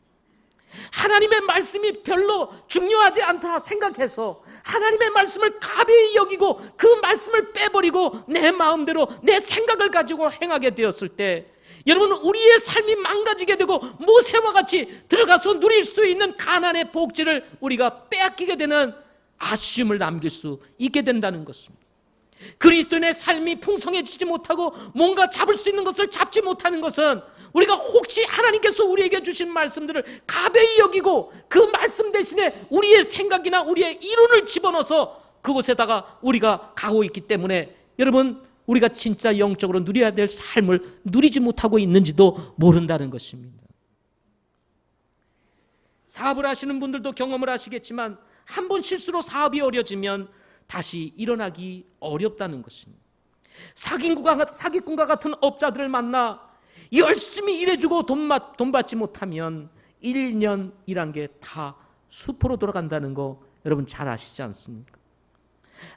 하나님의 말씀이 별로 중요하지 않다 생각해서 하나님의 말씀을 가벼이 여기고 그 말씀을 빼버리고 내 마음대로 내 생각을 가지고 행하게 되었을 때 여러분, 우리의 삶이 망가지게 되고 모세와 같이 들어가서 누릴 수 있는 가나안의 복지를 우리가 빼앗기게 되는 아쉬움을 남길 수 있게 된다는 것입니다. 그리스도인의 삶이 풍성해지지 못하고 뭔가 잡을 수 있는 것을 잡지 못하는 것은 우리가 혹시 하나님께서 우리에게 주신 말씀들을 가벼이 여기고 그 말씀 대신에 우리의 생각이나 우리의 이론을 집어넣어서 그곳에다가 우리가 가고 있기 때문에 여러분, 우리가 진짜 영적으로 누려야 될 삶을 누리지 못하고 있는지도 모른다는 것입니다. 사업을 하시는 분들도 경험을 하시겠지만 한 번 실수로 사업이 어려지면 다시 일어나기 어렵다는 것입니다. 사기꾼과 같은 업자들을 만나 열심히 일해주고 돈 받지 못하면 1년 일한 게 다 수포로 돌아간다는 거 여러분 잘 아시지 않습니까?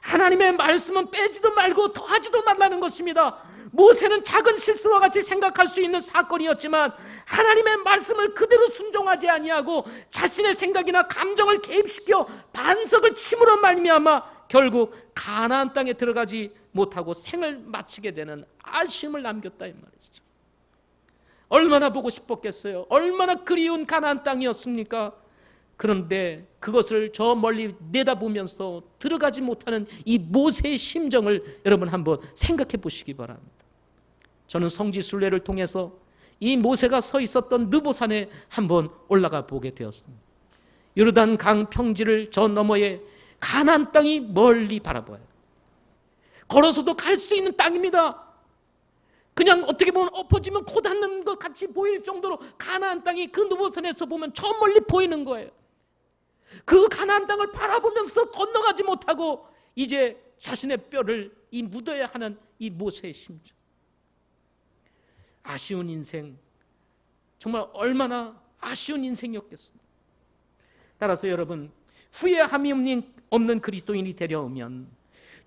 하나님의 말씀은 빼지도 말고 더하지도 말라는 것입니다. 모세는 작은 실수와 같이 생각할 수 있는 사건이었지만 하나님의 말씀을 그대로 순종하지 아니하고 자신의 생각이나 감정을 개입시켜 반석을 침으로 말미암아 결국 가나안 땅에 들어가지 못하고 생을 마치게 되는 아쉬움을 남겼다 이 말이죠. 얼마나 보고 싶었겠어요. 얼마나 그리운 가나안 땅이었습니까? 그런데 그것을 저 멀리 내다보면서 들어가지 못하는 이 모세의 심정을 여러분 한번 생각해 보시기 바랍니다. 저는 성지순례를 통해서 이 모세가 서 있었던 느보산에 한번 올라가 보게 되었습니다. 요르단 강 평지를 저 너머에 가나안 땅이 멀리 바라보여요. 걸어서도 갈 수 있는 땅입니다. 그냥 어떻게 보면 엎어지면 코 닿는 것 같이 보일 정도로 가나안 땅이 그 누보산에서 보면 저 멀리 보이는 거예요. 그 가나안 땅을 바라보면서 건너가지 못하고 이제 자신의 뼈를 묻어야 하는 이 모세의 심정. 아쉬운 인생, 정말 얼마나 아쉬운 인생이었겠습니까? 따라서 여러분, 후회함이 없는 그리스도인이 되려면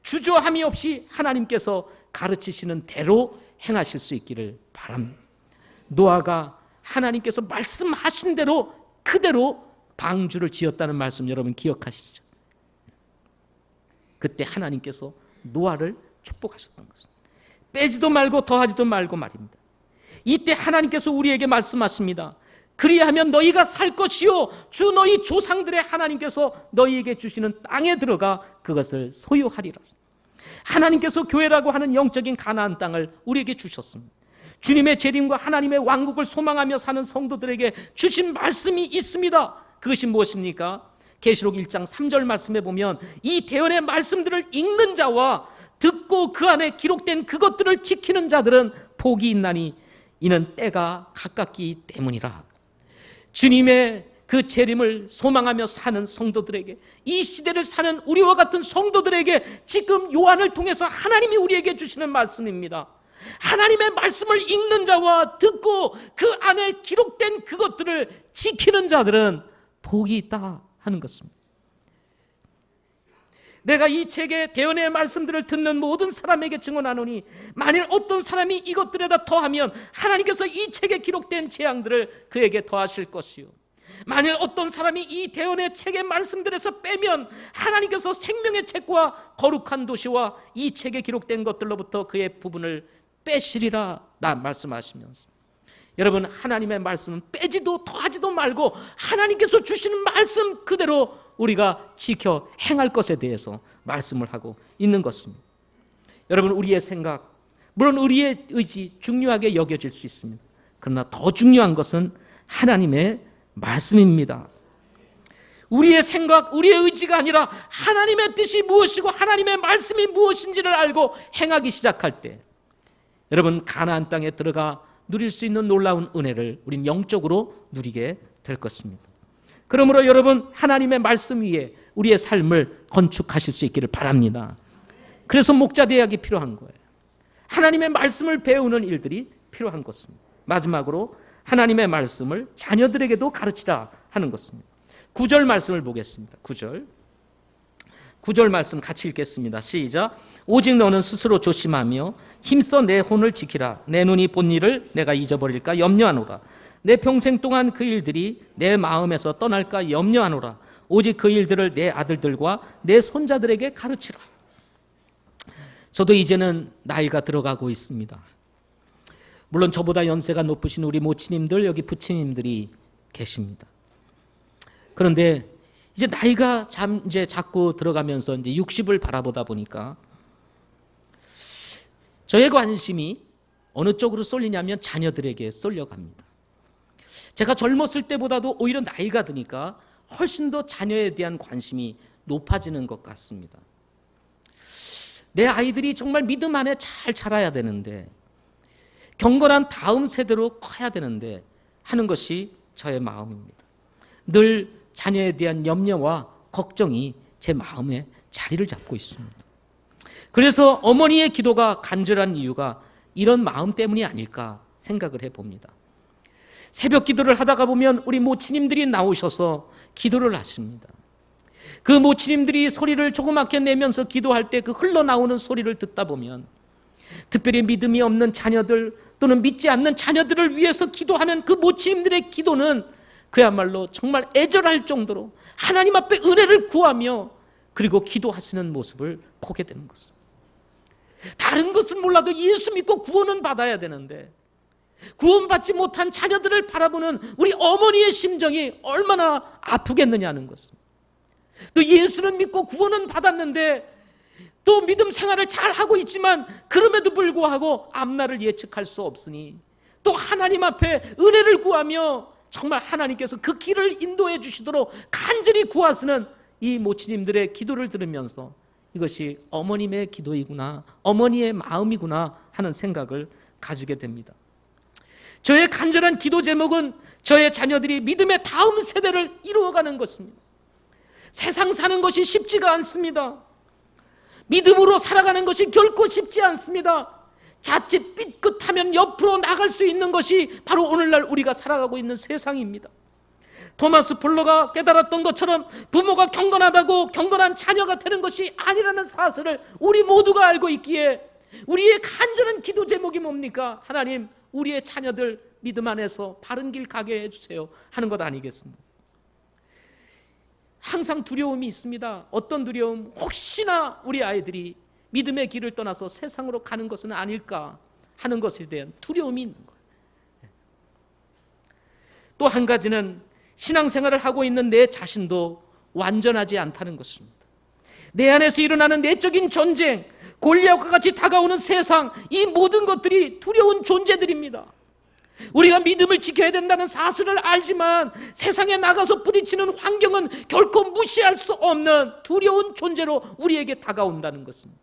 주저함이 없이 하나님께서 가르치시는 대로 행하실 수 있기를 바랍니다. 노아가 하나님께서 말씀하신 대로 그대로 방주를 지었다는 말씀 여러분 기억하시죠? 그때 하나님께서 노아를 축복하셨던 것입니다. 빼지도 말고 더하지도 말고 말입니다. 이때 하나님께서 우리에게 말씀하십니다. 그리하면 너희가 살 것이요 주 너희 조상들의 하나님께서 너희에게 주시는 땅에 들어가 그것을 소유하리라. 하나님께서 교회라고 하는 영적인 가나안 땅을 우리에게 주셨습니다. 주님의 재림과 하나님의 왕국을 소망하며 사는 성도들에게 주신 말씀이 있습니다. 그것이 무엇입니까? 계시록 1장 3절 말씀에 보면 이 대언의 말씀들을 읽는 자와 듣고 그 안에 기록된 그것들을 지키는 자들은 복이 있나니 이는 때가 가깝기 때문이라. 주님의 그 재림을 소망하며 사는 성도들에게, 이 시대를 사는 우리와 같은 성도들에게 지금 요한을 통해서 하나님이 우리에게 주시는 말씀입니다. 하나님의 말씀을 읽는 자와 듣고 그 안에 기록된 그것들을 지키는 자들은 복이 있다 하는 것입니다. 내가 이 책의 대언의 말씀들을 듣는 모든 사람에게 증언하노니 만일 어떤 사람이 이것들에다 더하면 하나님께서 이 책에 기록된 재앙들을 그에게 더하실 것이요 만일 어떤 사람이 이 대언의 책의 말씀들에서 빼면 하나님께서 생명의 책과 거룩한 도시와 이 책에 기록된 것들로부터 그의 부분을 빼시리라 라 말씀하시면서, 여러분, 하나님의 말씀은 빼지도 더하지도 말고 하나님께서 주시는 말씀 그대로 우리가 지켜 행할 것에 대해서 말씀을 하고 있는 것입니다. 여러분, 우리의 생각, 물론 우리의 의지 중요하게 여겨질 수 있습니다. 그러나 더 중요한 것은 하나님의 말씀입니다. 우리의 생각, 우리의 의지가 아니라 하나님의 뜻이 무엇이고 하나님의 말씀이 무엇인지를 알고 행하기 시작할 때 여러분, 가나안 땅에 들어가 누릴 수 있는 놀라운 은혜를 우린 영적으로 누리게 될 것입니다. 그러므로 여러분, 하나님의 말씀 위에 우리의 삶을 건축하실 수 있기를 바랍니다. 그래서 목자 대학이 필요한 거예요. 하나님의 말씀을 배우는 일들이 필요한 것입니다. 마지막으로 하나님의 말씀을 자녀들에게도 가르치라 하는 것입니다. 9절 말씀을 보겠습니다. 9절 말씀 같이 읽겠습니다. 시작. 오직 너는 스스로 조심하며 힘써 내 혼을 지키라. 내 눈이 본 일을 내가 잊어버릴까 염려하노라. 내 평생 동안 그 일들이 내 마음에서 떠날까 염려하노라. 오직 그 일들을 내 아들들과 내 손자들에게 가르치라. 저도 이제는 나이가 들어가고 있습니다. 물론 저보다 연세가 높으신 우리 모친님들, 여기 부친님들이 계십니다. 그런데 이제 나이가 이제 자꾸 들어가면서 이제 60을 바라보다 보니까 저의 관심이 어느 쪽으로 쏠리냐면 자녀들에게 쏠려갑니다. 제가 젊었을 때보다도 오히려 나이가 드니까 훨씬 더 자녀에 대한 관심이 높아지는 것 같습니다. 내 아이들이 정말 믿음 안에 잘 자라야 되는데, 경건한 다음 세대로 커야 되는데 하는 것이 저의 마음입니다. 늘 자녀에 대한 염려와 걱정이 제 마음에 자리를 잡고 있습니다. 그래서 어머니의 기도가 간절한 이유가 이런 마음 때문이 아닐까 생각을 해봅니다. 새벽 기도를 하다가 보면 우리 모치님들이 나오셔서 기도를 하십니다. 그 모치님들이 소리를 조그맣게 내면서 기도할 때 그 흘러나오는 소리를 듣다 보면 특별히 믿음이 없는 자녀들 또는 믿지 않는 자녀들을 위해서 기도하는 그 모치님들의 기도는 그야말로 정말 애절할 정도로 하나님 앞에 은혜를 구하며 그리고 기도하시는 모습을 보게 되는 것입니다. 다른 것은 몰라도 예수 믿고 구원은 받아야 되는데 구원받지 못한 자녀들을 바라보는 우리 어머니의 심정이 얼마나 아프겠느냐는 것입니다. 또 예수는 믿고 구원은 받았는데 또 믿음 생활을 잘 하고 있지만 그럼에도 불구하고 앞날을 예측할 수 없으니 또 하나님 앞에 은혜를 구하며 정말 하나님께서 그 길을 인도해 주시도록 간절히 구하시는 이 모치님들의 기도를 들으면서 이것이 어머님의 기도이구나, 어머니의 마음이구나 하는 생각을 가지게 됩니다. 저의 간절한 기도 제목은 저의 자녀들이 믿음의 다음 세대를 이루어가는 것입니다. 세상 사는 것이 쉽지가 않습니다. 믿음으로 살아가는 것이 결코 쉽지 않습니다. 자칫 삐끗하면 옆으로 나갈 수 있는 것이 바로 오늘날 우리가 살아가고 있는 세상입니다. 토마스 폴러가 깨달았던 것처럼 부모가 경건하다고 경건한 자녀가 되는 것이 아니라는 사실을 우리 모두가 알고 있기에 우리의 간절한 기도 제목이 뭡니까? 하나님, 우리의 자녀들 믿음 안에서 바른 길 가게 해주세요 하는 것 아니겠습니까? 항상 두려움이 있습니다. 어떤 두려움? 혹시나 우리 아이들이 믿음의 길을 떠나서 세상으로 가는 것은 아닐까 하는 것에 대한 두려움이 있는 거예요. 또 한 가지는 신앙생활을 하고 있는 내 자신도 완전하지 않다는 것입니다. 내 안에서 일어나는 내적인 전쟁, 골리앗과 같이 다가오는 세상, 이 모든 것들이 두려운 존재들입니다. 우리가 믿음을 지켜야 된다는 사실을 알지만 세상에 나가서 부딪히는 환경은 결코 무시할 수 없는 두려운 존재로 우리에게 다가온다는 것입니다.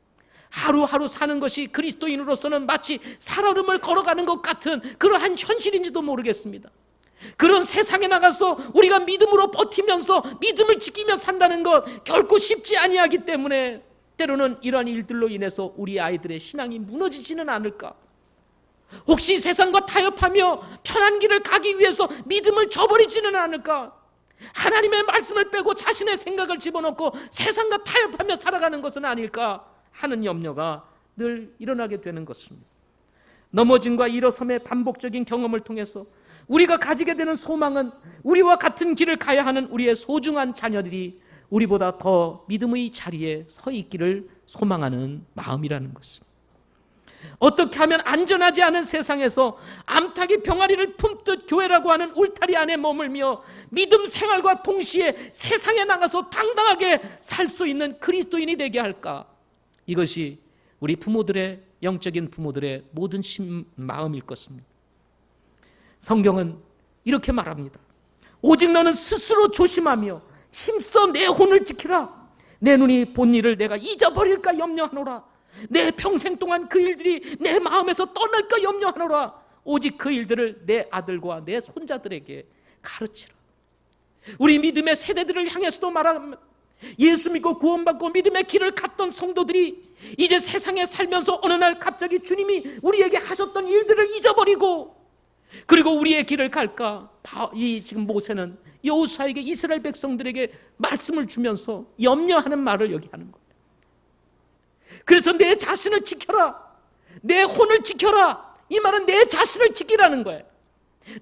하루하루 사는 것이 그리스도인으로서는 마치 살얼음을 걸어가는 것 같은 그러한 현실인지도 모르겠습니다. 그런 세상에 나가서 우리가 믿음으로 버티면서 믿음을 지키며 산다는 것 결코 쉽지 아니하기 때문에 때로는 이러한 일들로 인해서 우리 아이들의 신앙이 무너지지는 않을까? 혹시 세상과 타협하며 편한 길을 가기 위해서 믿음을 저버리지는 않을까? 하나님의 말씀을 빼고 자신의 생각을 집어넣고 세상과 타협하며 살아가는 것은 아닐까 하는 염려가 늘 일어나게 되는 것입니다. 넘어짐과 일어섬의 반복적인 경험을 통해서 우리가 가지게 되는 소망은 우리와 같은 길을 가야 하는 우리의 소중한 자녀들이 우리보다 더 믿음의 자리에 서 있기를 소망하는 마음이라는 것입니다. 어떻게 하면 안전하지 않은 세상에서 암탉이 병아리를 품듯 교회라고 하는 울타리 안에 머물며 믿음 생활과 동시에 세상에 나가서 당당하게 살 수 있는 그리스도인이 되게 할까? 이것이 우리 부모들의, 영적인 부모들의 모든 마음일 것입니다. 성경은 이렇게 말합니다. 오직 너는 스스로 조심하며 힘써 내 혼을 지키라. 내 눈이 본 일을 내가 잊어버릴까 염려하노라. 내 평생 동안 그 일들이 내 마음에서 떠날까 염려하노라. 오직 그 일들을 내 아들과 내 손자들에게 가르치라. 우리 믿음의 세대들을 향해서도 말하면 예수 믿고 구원받고 믿음의 길을 갔던 성도들이 이제 세상에 살면서 어느 날 갑자기 주님이 우리에게 하셨던 일들을 잊어버리고 그리고 우리의 길을 갈까? 이 지금 모세는 여호수아에게 이스라엘 백성들에게 말씀을 주면서 염려하는 말을 여기 하는 거예요. 그래서 내 자신을 지켜라. 내 혼을 지켜라. 이 말은 내 자신을 지키라는 거예요.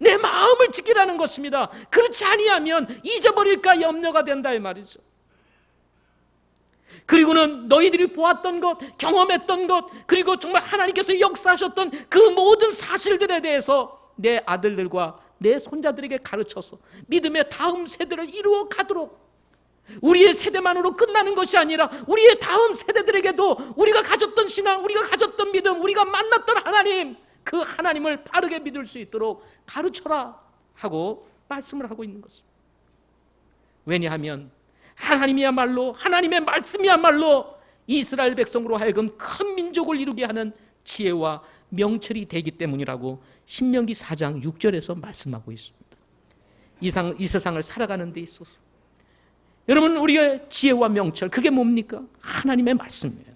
내 마음을 지키라는 것입니다. 그렇지 아니하면 잊어버릴까 염려가 된다 이 말이죠. 그리고는 너희들이 보았던 것, 경험했던 것, 그리고 정말 하나님께서 역사하셨던 그 모든 사실들에 대해서 내 아들들과 내 손자들에게 가르쳐서 믿음의 다음 세대를 이루어 가도록, 우리의 세대만으로 끝나는 것이 아니라 우리의 다음 세대들에게도 우리가 가졌던 신앙, 우리가 가졌던 믿음, 우리가 만났던 하나님, 그 하나님을 바르게 믿을 수 있도록 가르쳐라 하고 말씀을 하고 있는 것입니다. 왜냐하면 하나님이야말로, 하나님의 말씀이야말로 이스라엘 백성으로 하여금 큰 민족을 이루게 하는 지혜와 명철이 되기 때문이라고 신명기 4장 6절에서 말씀하고 있습니다. 이 세상을 살아가는 데 있어서 여러분, 우리의 지혜와 명철, 그게 뭡니까? 하나님의 말씀이에요.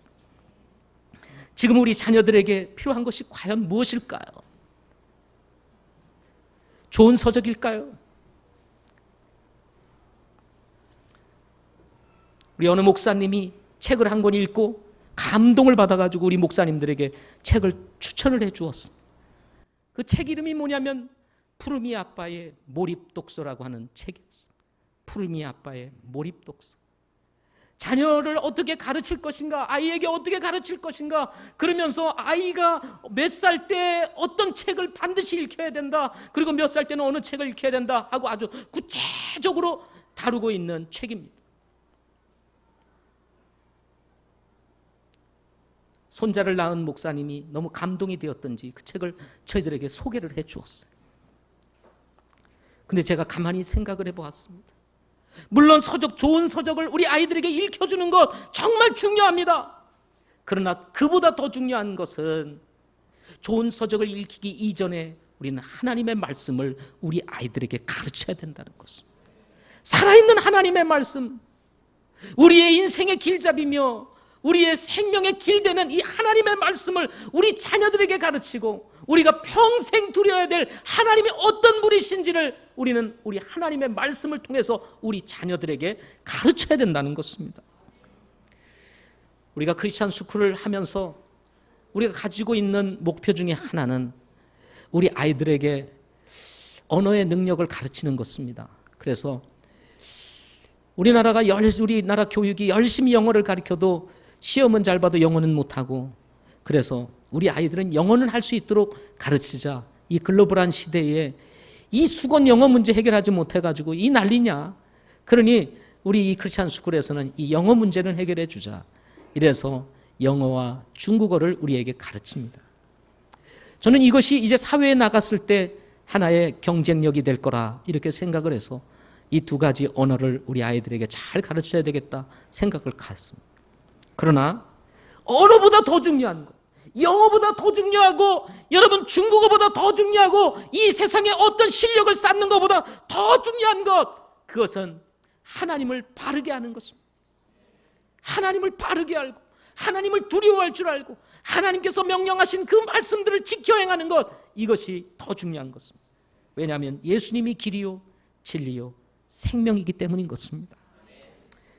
지금 우리 자녀들에게 필요한 것이 과연 무엇일까요? 좋은 서적일까요? 우리 어느 목사님이 책을 한 권 읽고 감동을 받아가지고 우리 목사님들에게 책을 추천을 해 주었습니다. 그 책 이름이 뭐냐면 푸르미 아빠의 몰입독서라고 하는 책이었어요. 푸르미 아빠의 몰입독서. 자녀를 어떻게 가르칠 것인가, 아이에게 어떻게 가르칠 것인가, 그러면서 아이가 몇 살 때 어떤 책을 반드시 읽혀야 된다, 그리고 몇 살 때는 어느 책을 읽혀야 된다 하고 아주 구체적으로 다루고 있는 책입니다. 손자를 낳은 목사님이 너무 감동이 되었던지 그 책을 저희들에게 소개를 해 주었어요. 근데 제가 가만히 생각을 해보았습니다. 물론 좋은 서적을 우리 아이들에게 읽혀주는 것 정말 중요합니다. 그러나 그보다 더 중요한 것은 좋은 서적을 읽히기 이전에 우리는 하나님의 말씀을 우리 아이들에게 가르쳐야 된다는 것입니다. 살아있는 하나님의 말씀, 우리의 인생의 길잡이며 우리의 생명의 길되는 이 하나님의 말씀을 우리 자녀들에게 가르치고 우리가 평생 두려워야 될 하나님이 어떤 분이신지를 우리는 우리 하나님의 말씀을 통해서 우리 자녀들에게 가르쳐야 된다는 것입니다. 우리가 크리스찬 스쿨을 하면서 우리가 가지고 있는 목표 중에 하나는 우리 아이들에게 언어의 능력을 가르치는 것입니다. 그래서 우리나라 교육이 열심히 영어를 가르쳐도 시험은 잘 봐도 영어는 못하고, 그래서 우리 아이들은 영어는 할 수 있도록 가르치자. 이 글로벌한 시대에 이 수건 영어 문제 해결하지 못해가지고 이 난리냐. 그러니 우리 이 크리스찬 스쿨에서는 이 영어 문제는 해결해 주자. 이래서 영어와 중국어를 우리에게 가르칩니다. 저는 이것이 이제 사회에 나갔을 때 하나의 경쟁력이 될 거라 이렇게 생각을 해서 이 두 가지 언어를 우리 아이들에게 잘 가르쳐야 되겠다 생각을 갖습니다. 그러나 언어보다 더 중요한 것, 영어보다 더 중요하고 여러분 중국어보다 더 중요하고 이 세상에 어떤 실력을 쌓는 것보다 더 중요한 것, 그것은 하나님을 바르게 하는 것입니다. 하나님을 바르게 알고 하나님을 두려워할 줄 알고 하나님께서 명령하신 그 말씀들을 지켜 행하는 것, 이것이 더 중요한 것입니다. 왜냐하면 예수님이 길이요 진리요 생명이기 때문인 것입니다.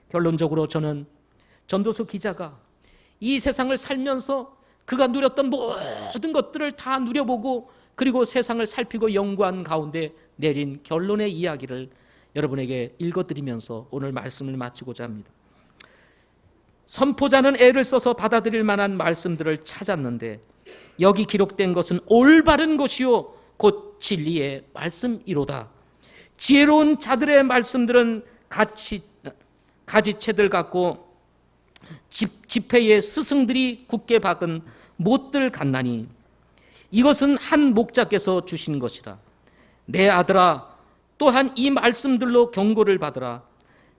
결론적으로 저는 전도서 기자가 이 세상을 살면서 그가 누렸던 모든 것들을 다 누려보고 그리고 세상을 살피고 연구한 가운데 내린 결론의 이야기를 여러분에게 읽어드리면서 오늘 말씀을 마치고자 합니다. 선포자는 애를 써서 받아들일 만한 말씀들을 찾았는데 여기 기록된 것은 올바른 것이요 곧 진리의 말씀이로다. 지혜로운 자들의 말씀들은 가지채들 같고 지폐의 스승들이 굳게 박은 못들 같나니 이것은 한 목자께서 주신 것이라. 내 아들아, 또한 이 말씀들로 경고를 받으라.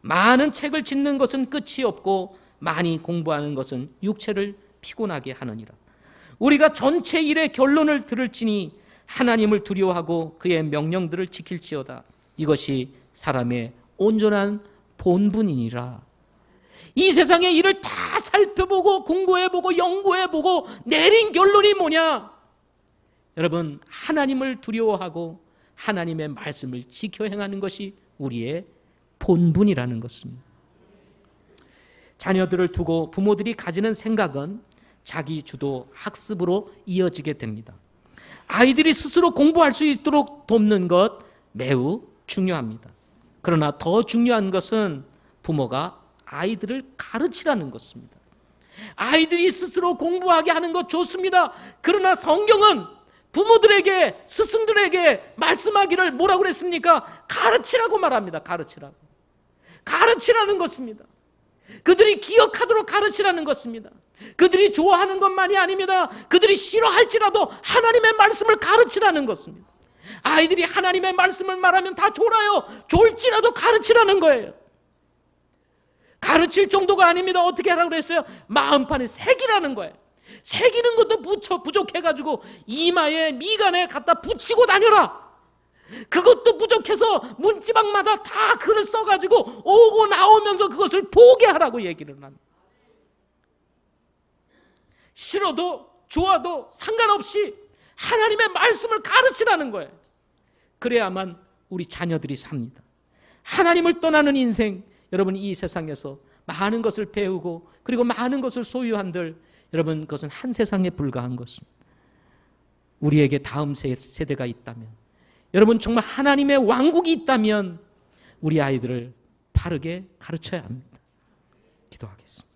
많은 책을 짓는 것은 끝이 없고 많이 공부하는 것은 육체를 피곤하게 하느니라. 우리가 전체 일의 결론을 들을지니 하나님을 두려워하고 그의 명령들을 지킬지어다. 이것이 사람의 온전한 본분이니라. 이 세상의 일을 다 살펴보고 공부해보고 연구해보고 내린 결론이 뭐냐? 여러분, 하나님을 두려워하고 하나님의 말씀을 지켜 행하는 것이 우리의 본분이라는 것입니다. 자녀들을 두고 부모들이 가지는 생각은 자기 주도 학습으로 이어지게 됩니다. 아이들이 스스로 공부할 수 있도록 돕는 것 매우 중요합니다. 그러나 더 중요한 것은 부모가 아이들을 가르치라는 것입니다. 아이들이 스스로 공부하게 하는 것 좋습니다. 그러나 성경은 부모들에게, 스승들에게 말씀하기를 뭐라고 그랬습니까? 가르치라고 말합니다. 가르치라는 것입니다. 그들이 기억하도록 가르치라는 것입니다. 그들이 좋아하는 것만이 아닙니다. 그들이 싫어할지라도 하나님의 말씀을 가르치라는 것입니다. 아이들이 하나님의 말씀을 말하면 다 좋아요. 좋을지라도 가르치라는 거예요. 가르칠 정도가 아닙니다. 어떻게 하라고 그랬어요? 마음판에 새기라는 거예요. 새기는 것도 부족해가지고 이마에 미간에 갖다 붙이고 다녀라. 그것도 부족해서 문지방마다 다 글을 써가지고 오고 나오면서 그것을 보게 하라고 얘기를 합니다. 싫어도 좋아도 상관없이 하나님의 말씀을 가르치라는 거예요. 그래야만 우리 자녀들이 삽니다. 하나님을 떠나는 인생, 여러분 이 세상에서 많은 것을 배우고 그리고 많은 것을 소유한들 여러분 그것은 한 세상에 불과한 것입니다. 우리에게 다음 세대가 있다면, 여러분 정말 하나님의 왕국이 있다면 우리 아이들을 바르게 가르쳐야 합니다. 기도하겠습니다.